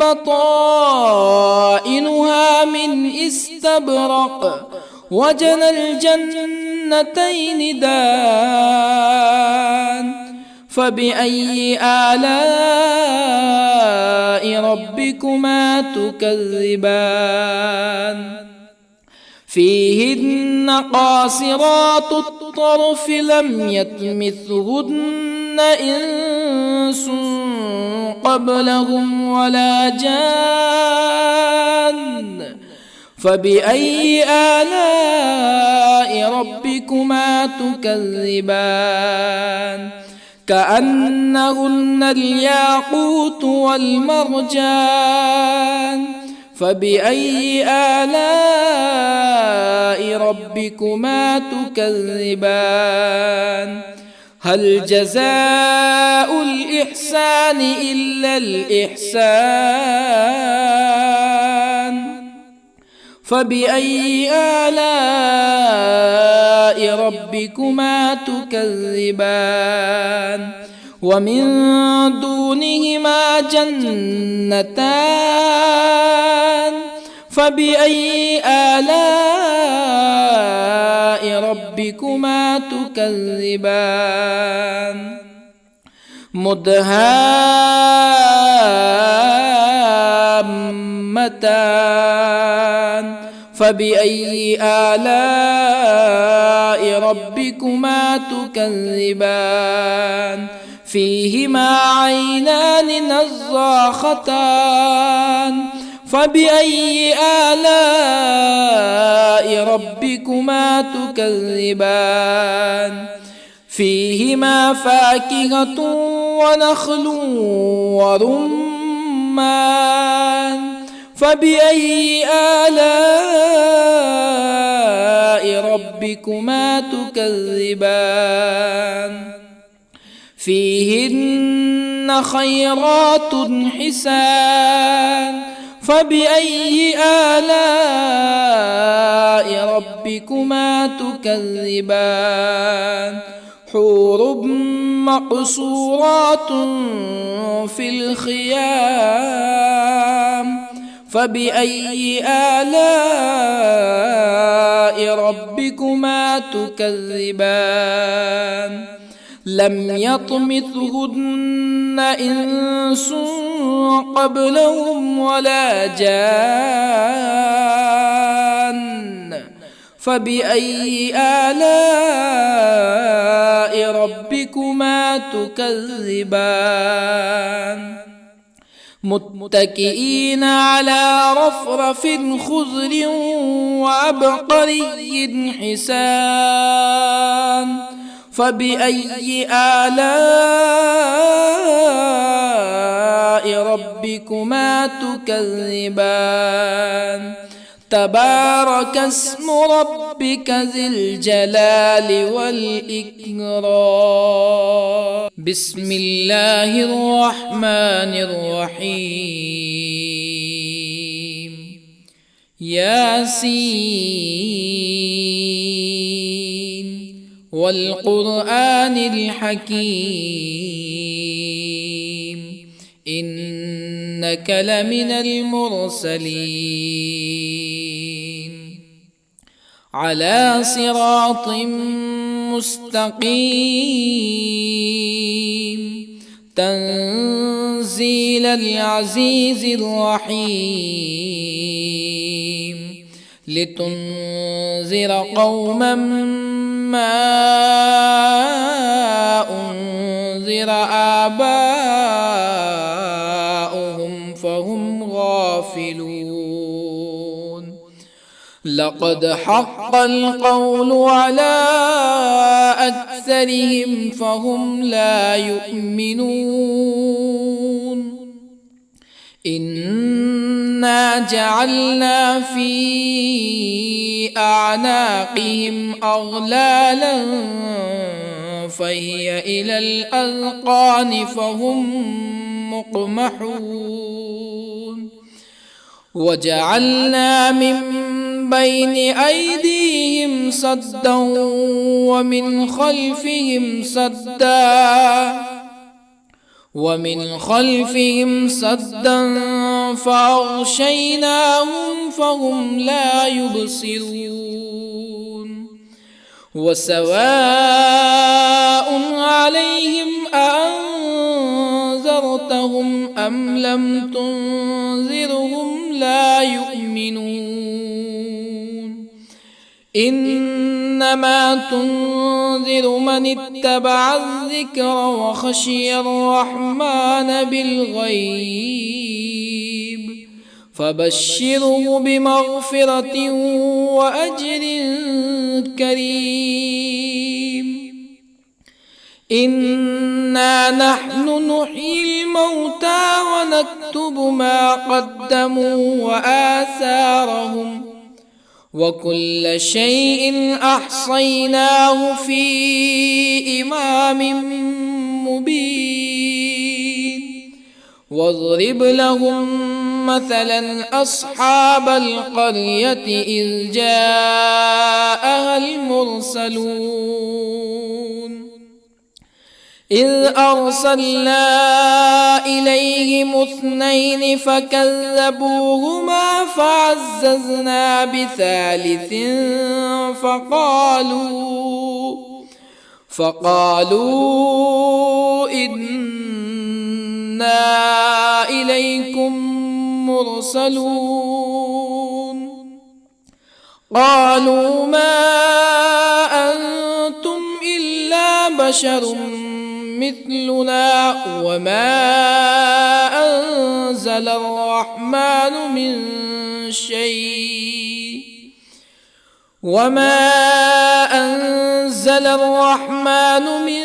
بطائنها من استبرق وجنى الجنتين دان فبأي آلاء ربكما تكذبان فيهن قاصرات الطرف لم يطمثهن إنس قبلهم ولا جان فبأي آلاء ربكما تكذبان كأنهن الياقوت والمرجان فبأي آلاء ربكما تكذبان هل جزاء الإحسان إلا الإحسان فبأي آلاء ربكما تكذبان ومن دونهما جنتان فبأي آلاء ربكما تكذبان مدهامتان فبأي آلاء ربكما تكذبان فيهما عينان نضاختان فبأي آلاء ربكما تكذبان فيهما فاكهة ونخل ورمان فبأي آلاء ربكما تكذبان فيهن خيرات حسان فبأي آلاء ربكما تكذبان حور مقصورات في الخيام فبأي آلاء ربكما تكذبان لم يطمثهن إنس قبلهم ولا جان فبأي آلاء ربكما تكذبان متكئين على رفرف خضر وعبقري حسان فبأي آلاء ربكما تكذبان تبارك اسم ربك ذي الجلال والإكرام بسم الله الرحمن الرحيم ياسين والقرآن الحكيم إنك لمن المرسلين على صراط مستقيم تنزيل العزيز الرحيم لتنذر قوما ما أنذر آباؤهم فهم غافلون لقد حق القول على أكثرهم فهم لا يؤمنون إنا جعلنا في أعناقهم أغلالا فهي إلى الأذقان فهم مقمحون وجعلنا من بين أيديهم سدا ومن خلفهم سدا فأغشيناهم فهم لا يبصرون وسواء عليهم أأنذرتهم أم لم تنذرهم لا يؤمنون إنما تنذر من اتبع الذكر وخشي الرحمن بالغيب فبشره بمغفرة وأجر كريم إنا نحن نحيي الموتى ونكتب ما قدموا وآثارهم وكل شيء أحصيناه في إمام مبين واضرب لهم مثلا أصحاب القرية إذ جاءها المرسلون إذ أرسلنا إليهم اثنين فكذبوهما فعززنا بثالث فقالوا إنا إليكم مرسلون قالوا ما أنتم إلا بشر مثلنا وما أنزل الرحمن من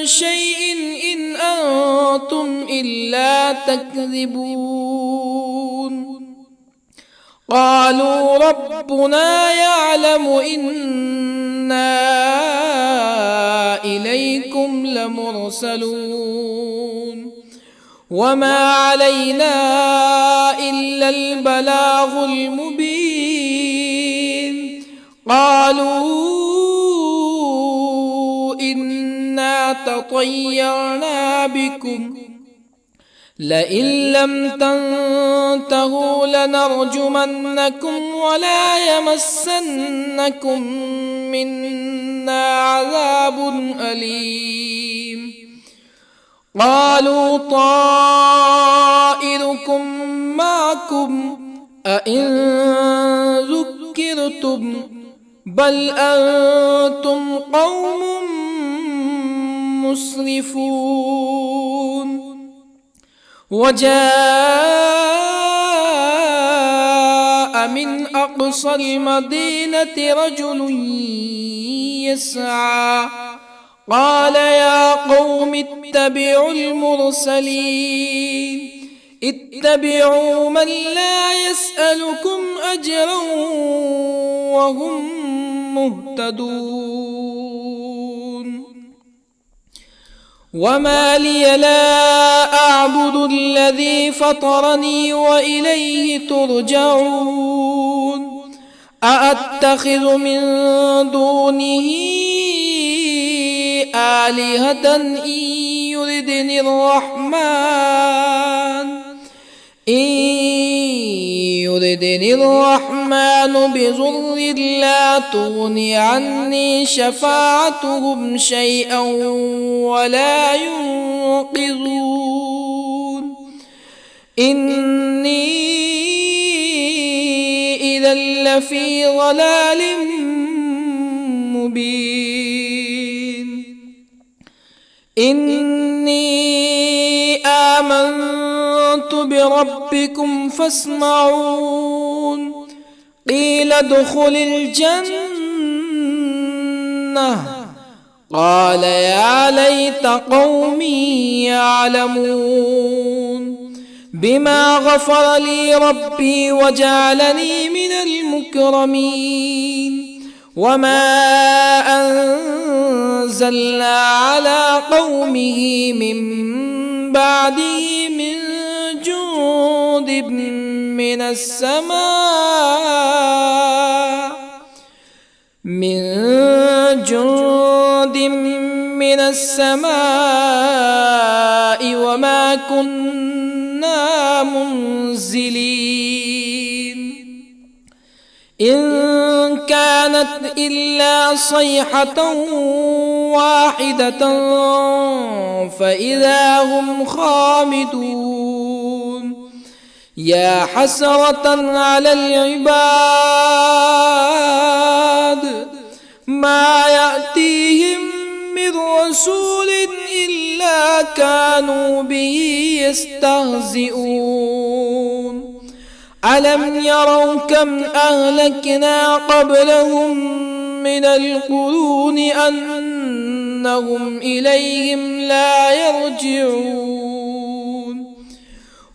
شيء إن أنتم إلا تكذبون قالوا ربنا يعلم إنا إليكم لمرسلون وما علينا إلا البلاغ المبين قالوا إنا تطيرنا بكم لئن لم تنتهوا لنرجمنكم ولا يمسنكم منا عذاب أليم. قالوا طائركم معكم أئن ذكرتم بل أنتم قوم مسرفون. وجاء من أقصى المدينة رجل يسعى قال يا قوم اتبعوا المرسلين اتبعوا من لا يسألكم أجرا وهم مهتدون. وما لي لا أعبد الذي فطرني وإليه ترجعون. أأتخذ من دونه آلهة إن يردني الرحمن بضر لا تغني عني شفاعتهم شيئا ولا ينقذون. إني إذا لفي ضلال مبين. إني آمنت بربكم فاسمعون. قيل ادخل الجنة قال يا ليت قومي يعلمون. بما غفر لي ربي وجعلني من المكرمين. وما أنزلنا على قومه من بعده من جند من السماء وما كنا منزلين. إن كانت إلا صيحة واحدة فإذا هم خامدون. يا حسرة على العباد ما يأتيهم من رسول إلا كانوا به يستهزئون. ألم يروا كم أهلكنا قبلهم من القرون أنهم إليهم لا يرجعون.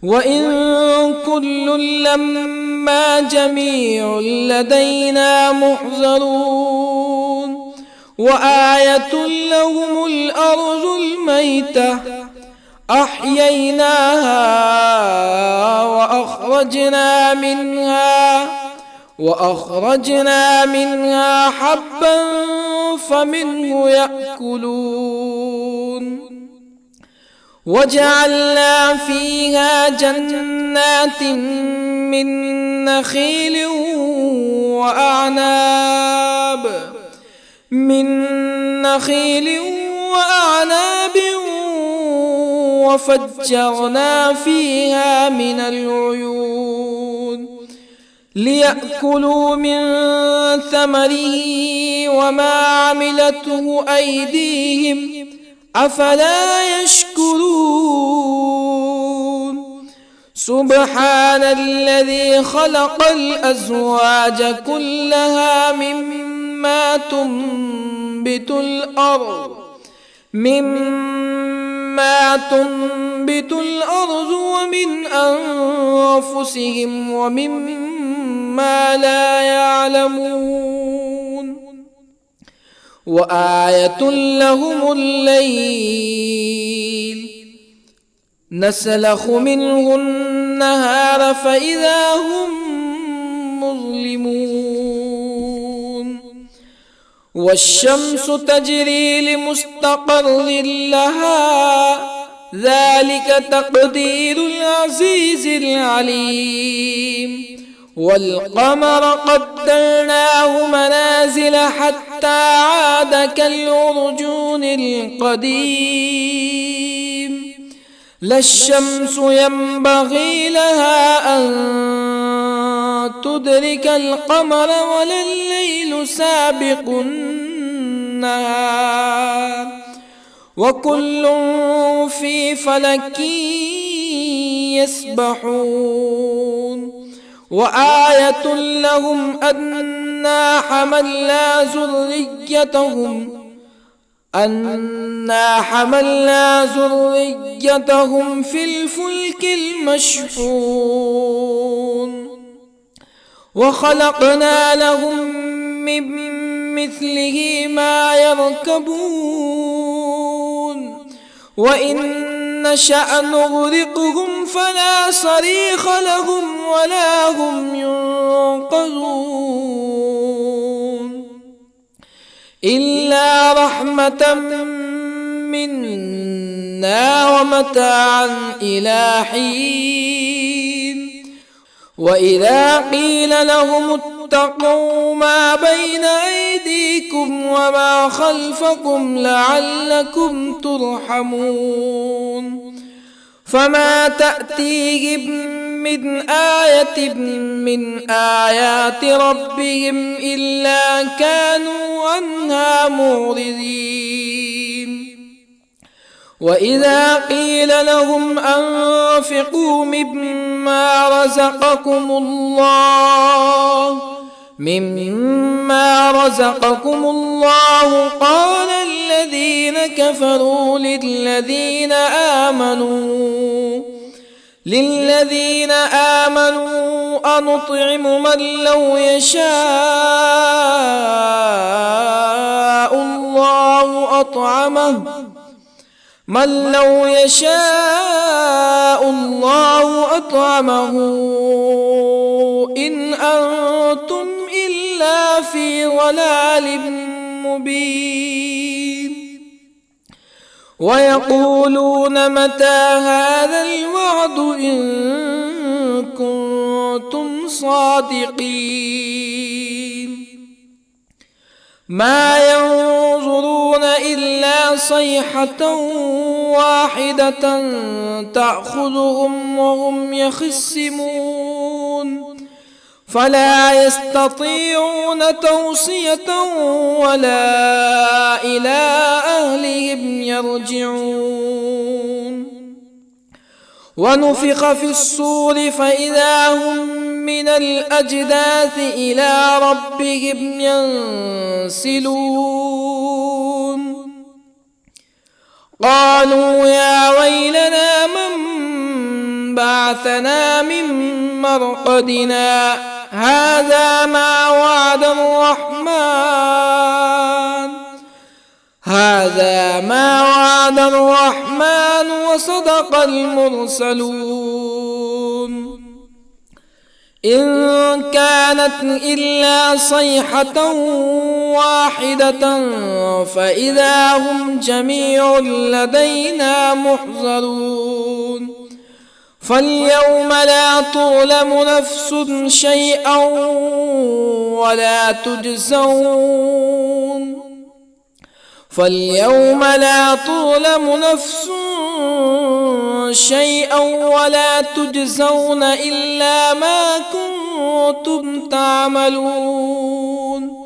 وإن كل لما جميع لدينا محضرون. وآية لهم الأرض الميتة أحييناها وأخرجنا منها حبا فمنه يأكلون. وجعلنا فيها جنات من نخيل وأعناب وفجرنا فيها من العيون ليأكلوا من ثمره وما عملته أيديهم أفلا يشكرون. سبحان الذي خلق الأزواج كلها مما تنبت الأرض ومن أنفسهم ومما لا يعلمون. وآية لهم الليل نسلخ منه النهار فإذا هم مظلمون. والشمس تجري لمستقر لها ذلك تقدير العزيز العليم. والقمر قدرناه منازل حتى عاد كالعرجون القديم. لا الشمس ينبغي لها أن تدرك القمر ولا الليل سابق النهار وكل في فلك يسبحون. وآية لهم أنا حملنا ذريتهم في الفلك المشحون وخلقنا لهم من مثله ما يركبون وإن نشأ نغرقهم فلا صريخ لهم ولا هم ينقذون إلا رحمة منا ومتاعا إلى حين. وإذا قيل لهم اتقوا ما بين أيديكم وما خلفكم لعلكم ترحمون فما تأتيهم من آية من آيات ربهم إلا كانوا عنها معرضين. وإذا قيل لهم أنفقوا مما رزقكم الله قال الذين كفروا للذين آمنوا أنطعم من لو يشاء الله أطعمه إن أنتم إلا في ضلال مبين. ويقولون متى هذا الوعد إن كنتم صادقين ما ينظرون إلا صيحة واحدة تأخذهم وهم يخصمون فلا يستطيعون توصية ولا إلى أهلهم يرجعون. ونفخ في الصور فإذا هم من الأجداث إلى ربهم ينسلون قالوا يا ويلنا من بعثنا من مرقدنا هذا ما وعد الرحمن وصدق المرسلون إن كانت إلا صيحة واحدة فإذا هم جميع لدينا محضرون فاليوم لا تظلم نفس شيئا ولا تجزون إلا ما كنتم تعملون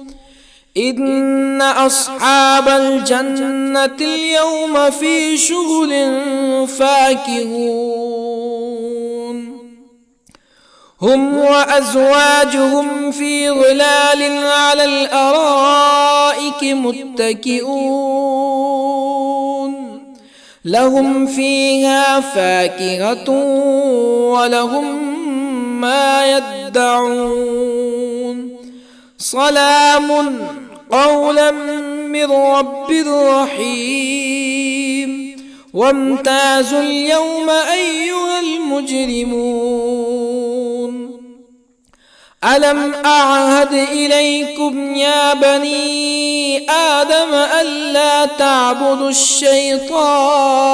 إن أصحاب الجنة اليوم في شغل فاكهون هم وأزواجهم في ظلال على الأرائك متكئون لهم فيها فاكهة ولهم ما يدعون سلام قولا من رب رحيم وامتازوا اليوم أيها المجرمون ألم أعهد إليكم يا بني آدم ألا تعبدوا الشيطان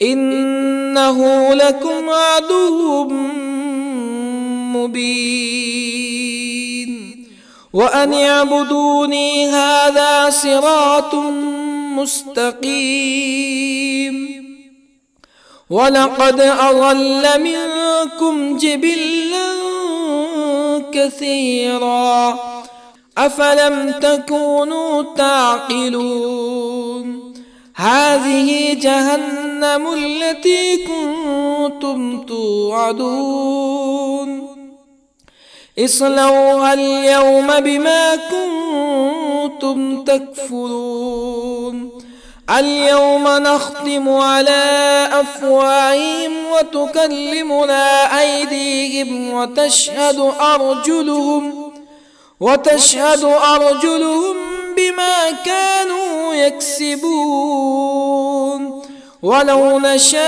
إنه لكم عدو مبين وأن اعبدوني هذا صراط مستقيم ولقد أضل منكم جبلا كثيرا أفلم تكونوا تعقلون هذه جهنم التي كنتم توعدون اصلوها اليوم بما كنتم تكفرون اليوم نختم على أفواههم وتكلمنا أيديهم وتشهد أرجلهم بما كانوا يكسبون ولو نشاء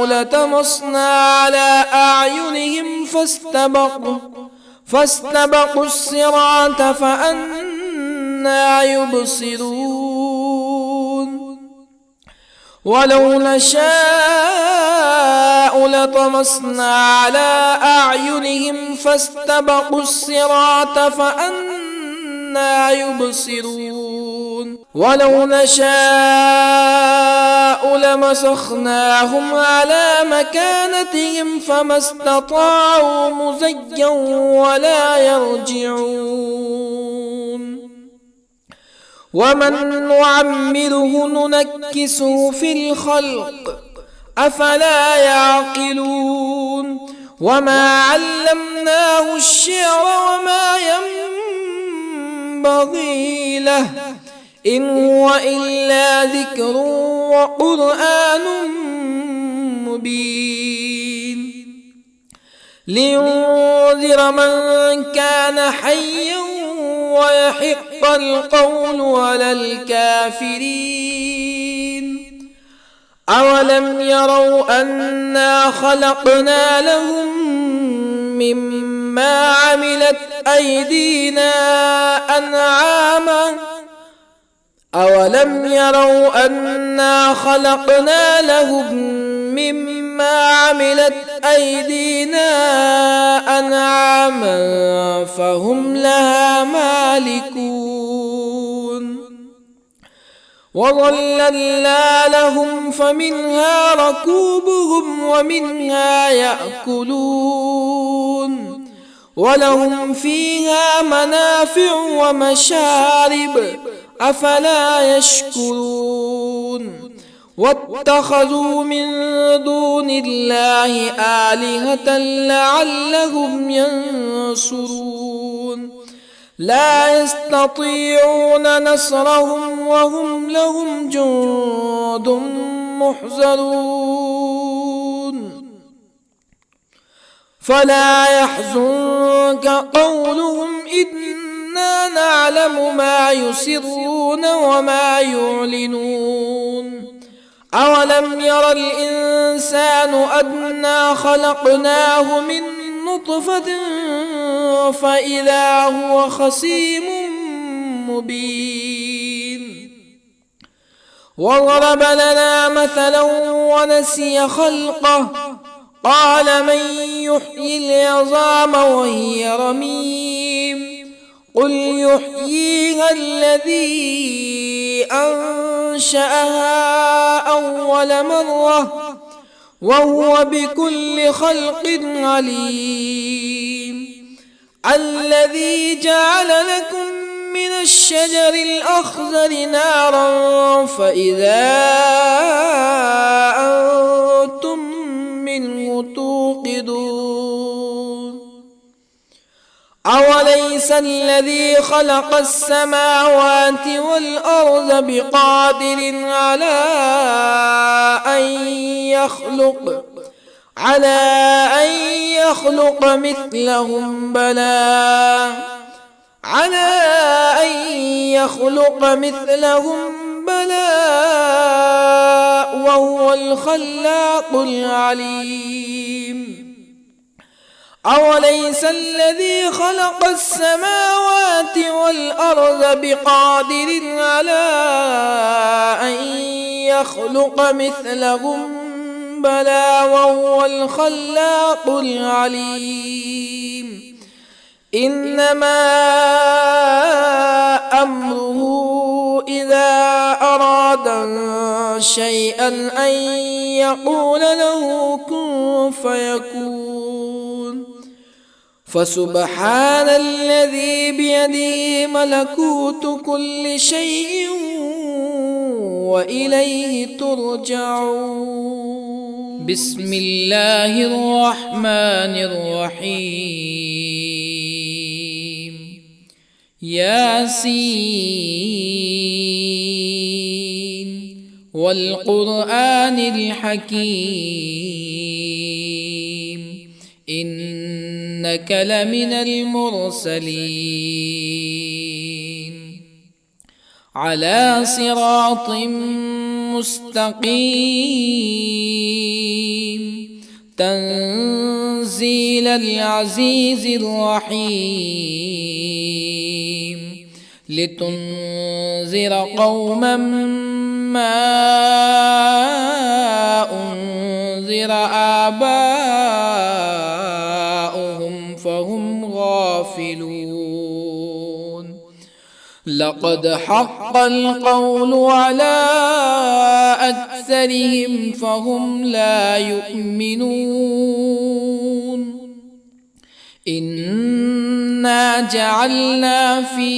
لطمسنا على أعينهم فاستبقوا الصراط فأنى يبصرون ولو نشاء لطمسنا على أعينهم فاستبقوا الصراط فأنى يبصرون ولو نشاء لمسخناهم على مكانتهم فما استطاعوا مزيا ولا يرجعون ومن نعمره ننكسه في الخلق أفلا يعقلون وما علمناه الشعر وما ينبغي له إن هو إلا ذكر وقرآن مبين لينذر من كان حيا ويحق القول على الكافرين أولم يروا أنا خلقنا لهم مما عملت أيدينا أنعاما أولم يروا أنا خلقنا لهم مما عملت أيدينا أنعاما فهم لها مالكون وظللنا لهم فمنها ركوبهم ومنها يأكلون ولهم فيها منافع ومشارب أفلا يشكرون واتخذوا من دون الله آلهة لعلهم ينصرون لا يستطيعون نصرهم وهم لهم جند محضرون فلا يحزنك قولهم إنا نعلم ما يسرون وما يعلنون أولم ير الإنسان أنا خلقناه من نطفة فإذا هو خصيم مبين وضرب لنا مثلا ونسي خلقه قال من يحيي العظام وهي رميم قل يحييها الذي أنشأها أول مرة وهو بكل خلق عليم الذي جعل لكم من الشجر الأخضر نارا فإذا أنتم منه توقدون أوليس الذي خلق السماوات والأرض بقادر على أن يخلق مثلهم بلى وهو الخلاق العليم أوليس الذي خلق السماوات والأرض بقادر على أن يخلق مثلهم بلى وهو الخلاق العليم إنما أمره إذا أراد شيئا أن يقول له كن فيكون فسبحان الذي بيده ملكوت كل شيء وإليه ترجعون. بسم الله الرحمن الرحيم. ياسين والقرآن الحكيم إنك لمن المرسلين على صراط مستقيم تنزيل العزيز الرحيم لتنذر قوما ما أنذر آباؤهم فهم غافلون لقد حق القول على أكثرهم فهم لا يؤمنون إنا جعلنا في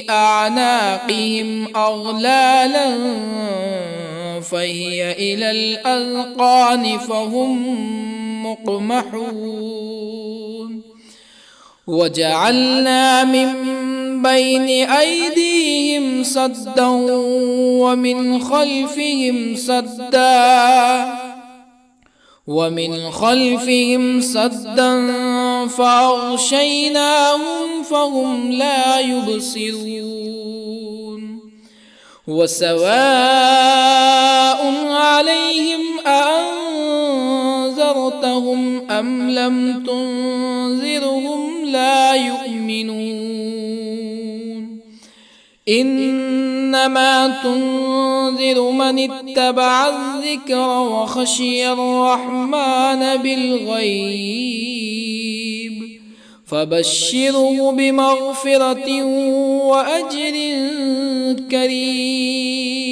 أعناقهم أغلالا فهي إلى الأذقان فهم مقمحون وجعلنا من بين أيديهم سدا ومن خلفهم سدا فأغشيناهم فهم لا يبصرون وسواء عليهم أأنذرتهم أم لم تنذرهم لا يؤمنون إنما تنذر من اتبع الذكر وخشي الرحمن بالغيب فبشره بمغفرة وأجر كريم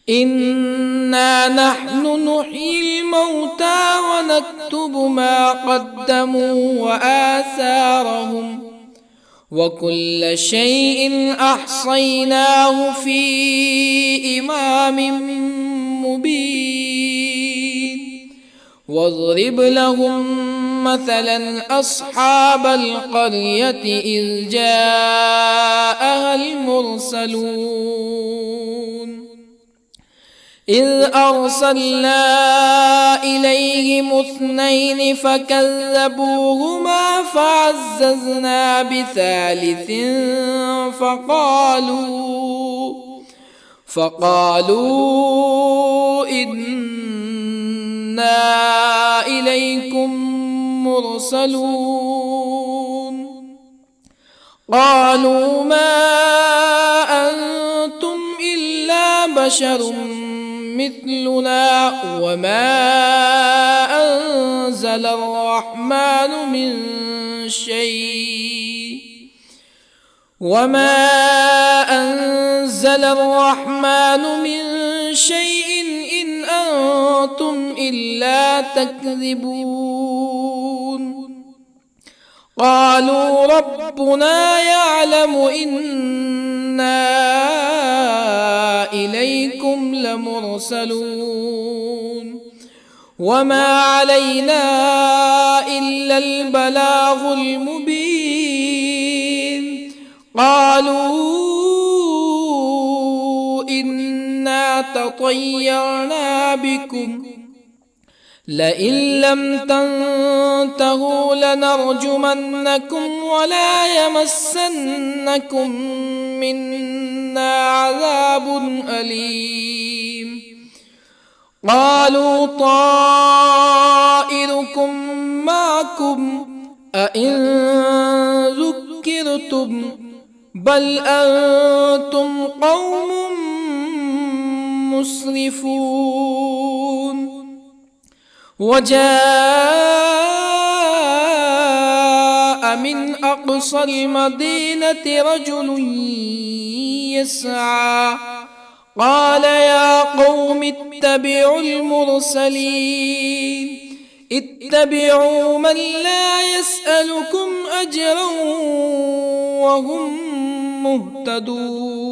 إنا نحن نحيي الموتى ونكتب ما قدموا وآثارهم وكل شيء أحصيناه في إمام مبين واضرب لهم مثلا أصحاب القرية إذ جاءها المرسلون إذ أرسلنا إليهم اثنين فكذبوهما فعززنا بثالث فقالوا إنا إليكم مرسلون قالوا ما أنتم إلا بشر مثلنا وما أنزل الرحمن من شيء إن أنتم إلا تكذبون قالوا ربنا يعلم إنا إليكم لمرسلون وما علينا إلا البلاغ المبين قالوا إنا تطيرنا بكم لئن لم تنتهوا لنرجمنكم ولا يمسنكم منا عذاب أليم قالوا طائركم أئن ذكرتم بل أنتم قوم مسرفون. وجاء من أقصى المدينة رجل يسعى قال يا قوم اتبعوا المرسلين اتبعوا من لا يسألكم أجرا وهم مهتدون.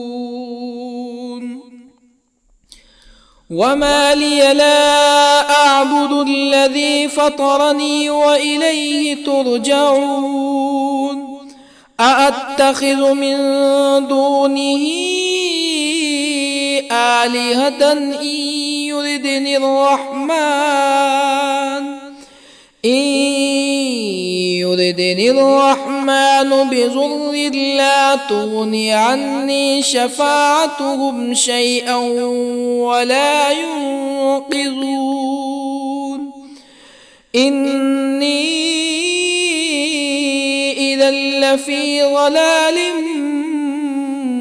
وما لي لا أعبد الذي فطرني وإليه ترجعون. أأتخذ من دونه آلهة إن يردني الرحمن بضر لا تغني عني شفاعتهم شيئا ولا ينقذون. إني إذا لفي ضلال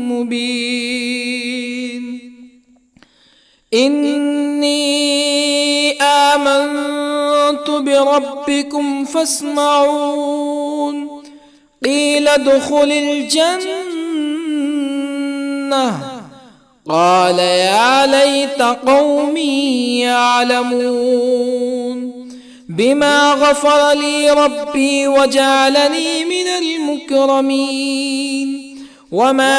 مبين. إني آمنت بربكم فاسمعون. قيل ادخل الجنة قال يا ليت قومي يعلمون. بما غفر لي ربي وجعلني من المكرمين. وما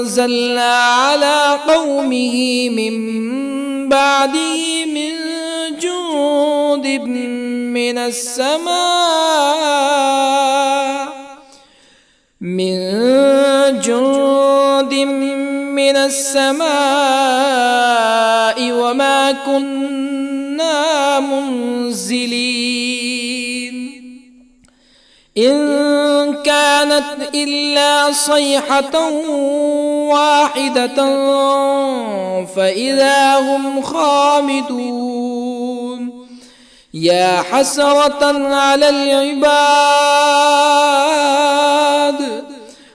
أنزلنا على قومه من بعده من جند من السماء وما كنا منزلين. إن كانت إلا صيحة واحدة فإذا هم خامدون. يا حسرة على العباد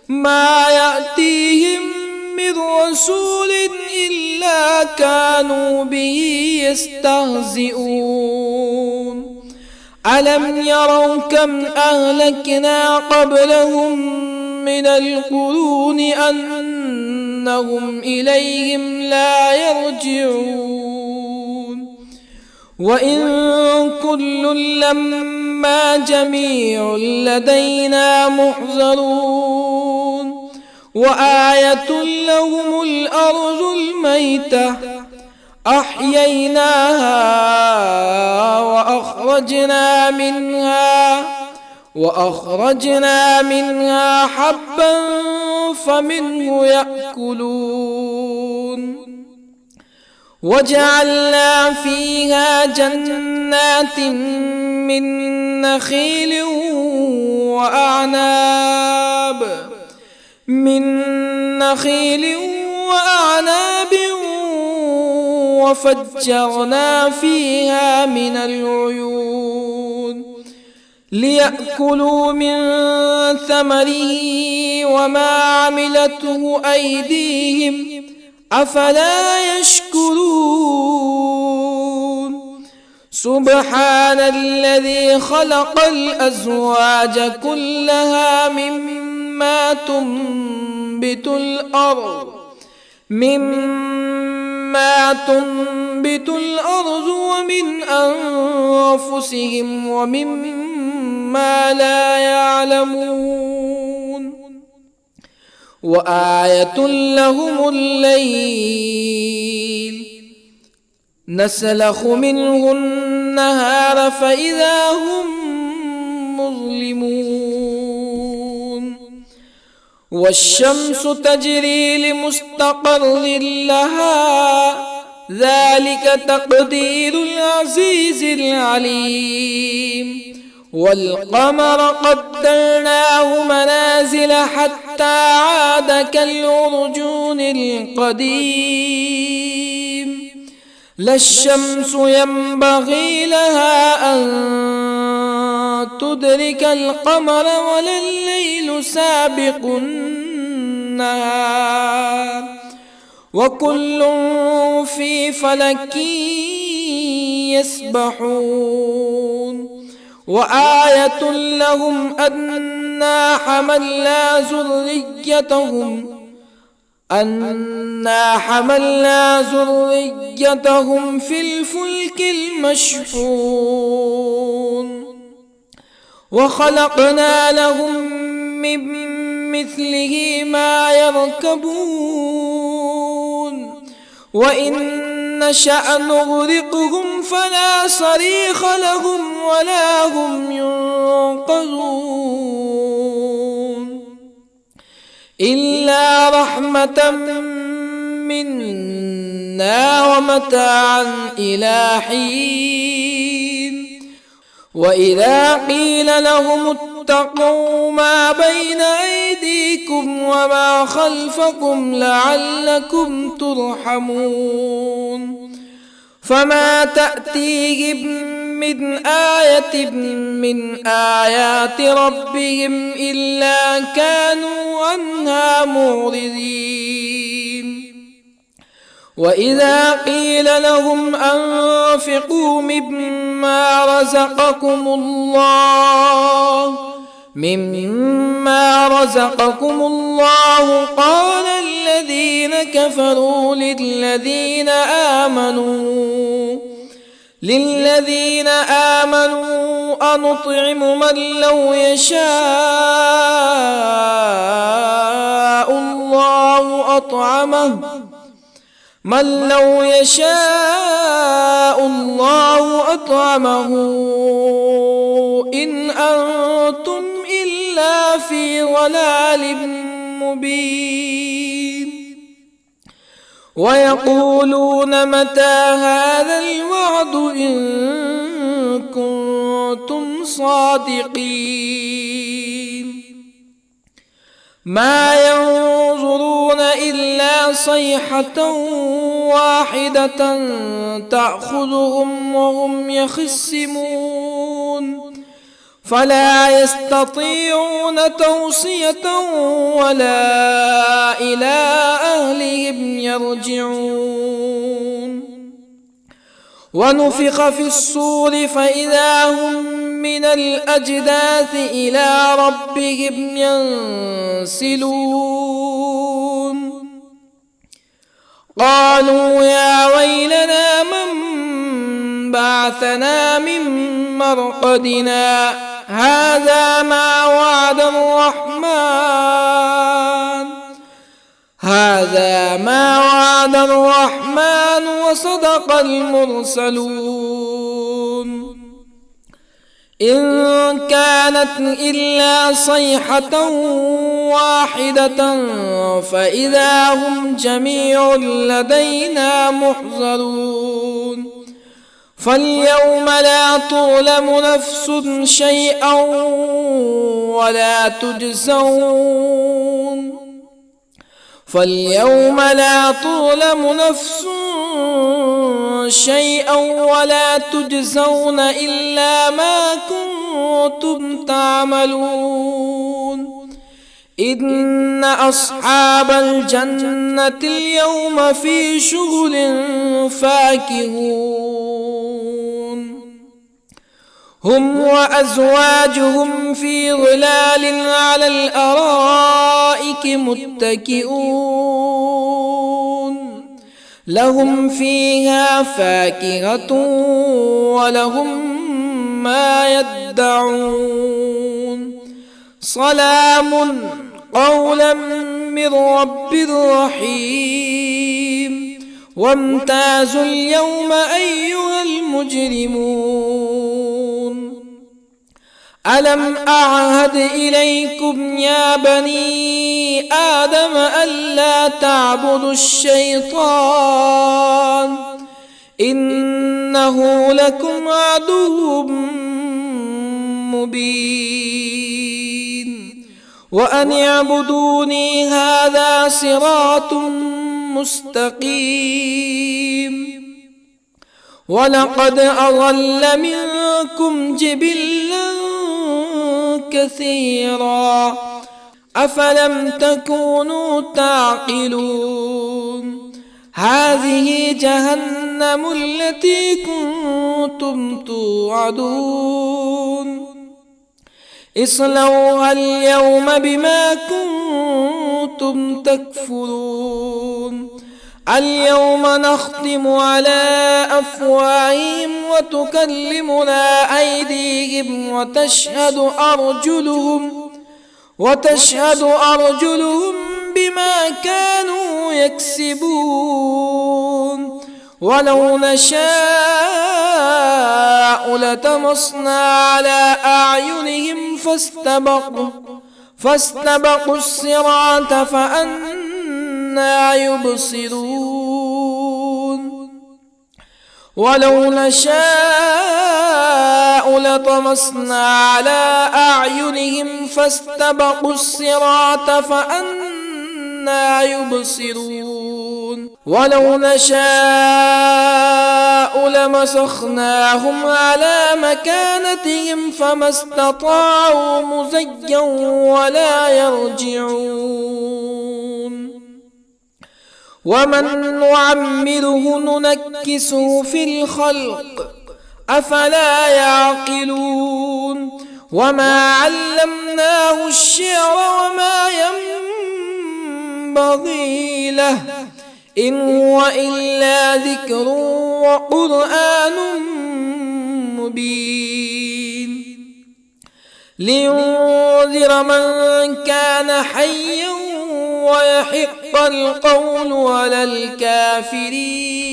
ما يأتيهم من رسول إلا كانوا به يستهزئون. ألم يروا كم أهلكنا قبلهم من القرون أنهم إليهم لا يرجعون. وإن كل لما جميع لدينا محضرون. وآية لهم الأرض الميتة أحييناها وأخرجنا منها حبا فمنه يأكلون. وجعلنا فيها جنات من نخيل وأعناب وفجرنا فيها من العيون ليأكلوا من ثمره وما عملته أيديهم أفلا يشكرون. سبحان الذي خلق الأزواج كلها مما تنبت الأرض ومن أنفسهم ومما لا يعلمون. وآية لهم الليل نسلخ منه النهار فإذا هم مظلمون. والشمس تجري لمستقر لها ذلك تقدير العزيز العليم. والقمر قدرناه منازل حتى عاد كالعرجون القديم. لا الشمس ينبغي لها أن تدرك القمر ولا الليل سابق النهار وكل في فلك يسبحون وآية لهم أنا حملنا ذريتهم في الفلك المشحون وخلقنا لهم من مثله ما يركبون وإن نشأ نغرقهم فلا صريخ لهم ولا هم ينقذون إلا رحمة منا ومتاعا إلى حين وإذا قيل لهم اتقوا ما بين أيديكم وما خلفكم لعلكم ترحمون فما تأتيهم من آية من آيات ربهم إلا كانوا عنها معرضين وإذا قيل لهم أنفقوا مما رزقكم الله قال الذين كفروا للذين آمنوا أنطعم من لو يشاء الله أطعمه إن أنتم إلا في ضلال مبين ويقولون متى هذا الوعد إن كنتم صادقين ما ينظرون إلا صيحة واحدة تأخذهم وهم يخصمون فلا يستطيعون توصية ولا إلى أهلهم يرجعون ونفخ في الصور فإذا هم من الأجداث إلى ربهم ينسلون قالوا يا ويلنا من بعثنا من مرقدنا هذا ما وعد الرحمن وصدق المرسلون إن كانت إلا صيحة واحدة فإذا هم جميع لدينا محضرون فاليوم لا تظلم نفس شيئا ولا تجزون إلا ما كنتم تعملون إن أصحاب الجنة اليوم في شغل فاكهون هم وأزواجهم في ظلال على الأرائك متكئون لهم فيها فاكهة ولهم ما يدعون سلام قولا من رب رحيم وامتازوا اليوم أيها المجرمون ألم أعهد إليكم يا بني آدم ألا تعبدوا الشيطان إنه لكم عدو مبين وأن اعبدوني هذا صراط مستقيم ولقد أضل منكم جبلا كثيرا أفلم تكونوا تعقلون هذه جهنم التي كنتم توعدون اصلوها اليوم بما كنتم تكفرون اليوم نختم على أفواههم وتكلمنا أيديهم وتشهد أرجلهم بما كانوا يكسبون ولو نشاء لطمسنا على أعينهم فاستبقوا الصراط فأنى يبصرون ولو نشاء لطمسنا على أعينهم فاستبقوا الصراط فأنى يبصرون ولو نشاء لمسخناهم على مكانتهم فما استطاعوا مزيا ولا يرجعون ومن نعمره ننكسه في الخلق أفلا يعقلون وما علمناه الشعر وما ينبغي له إن هو إلا ذكر وقرآن مبين لينذر من كان حيا ويحق القول على الكافرين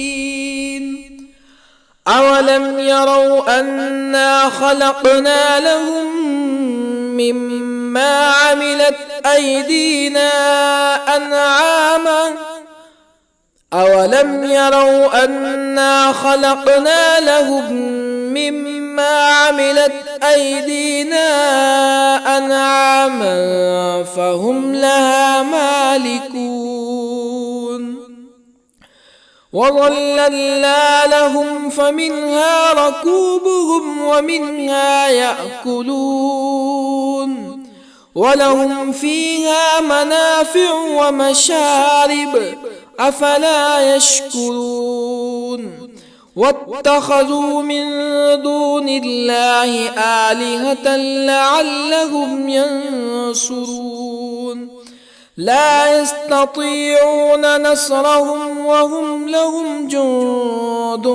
أولم يروا أنا خلقنا لهم مما عملت أيدينا أنعاما أولم يروا أنا خلقنا لهم مما عملت أيدينا أنعاما فهم لها مالكون وظللنا لهم فمنها ركوبهم ومنها يأكلون ولهم فيها منافع ومشارب أفلا يشكرون واتخذوا من دون الله آلهة لعلهم ينصرون لا يستطيعون نصرهم وهم لهم جند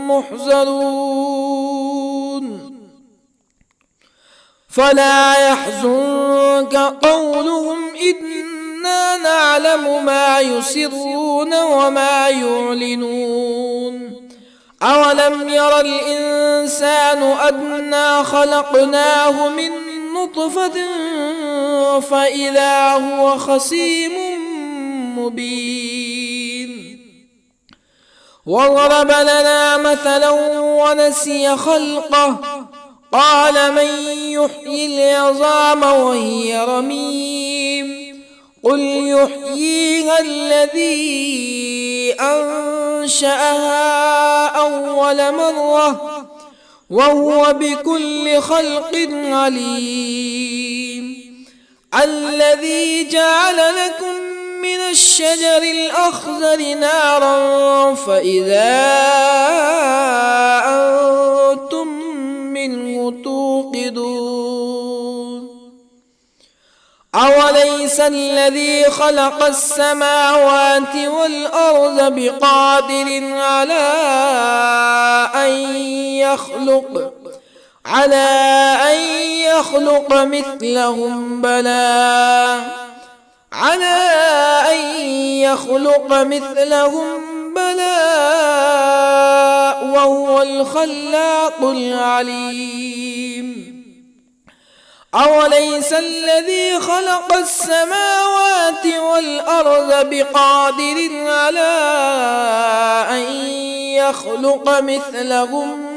محضرون فلا يحزنك قولهم إنا نعلم ما يسرون وما يعلنون أولم ير الإنسان أنا خلقناه من نطفة فإذا هو خصيم مبين وضرب لنا مثلا ونسي خلقه قال من يحيي العظام وهي رميم قل يحييها الذي أنشأها أول مرة وهو بكل خلق عليم الذي جعل لكم من الشجر الأخضر نارا فإذا أنتم منه توقدون أوليس الذي خلق السماوات والأرض بقادر على أن يخلق مثلهم بلى وهو الخلاق العليم أوليس الذي خلق السماوات والأرض بقادر على أن يخلق مثلهم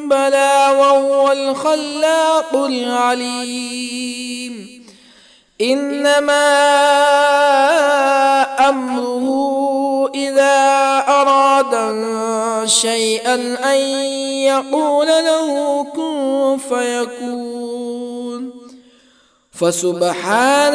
بلى وهو الخلاق العليم إنما أمره إذا أراد شيئا أن يقول له كن فيكون فسبحان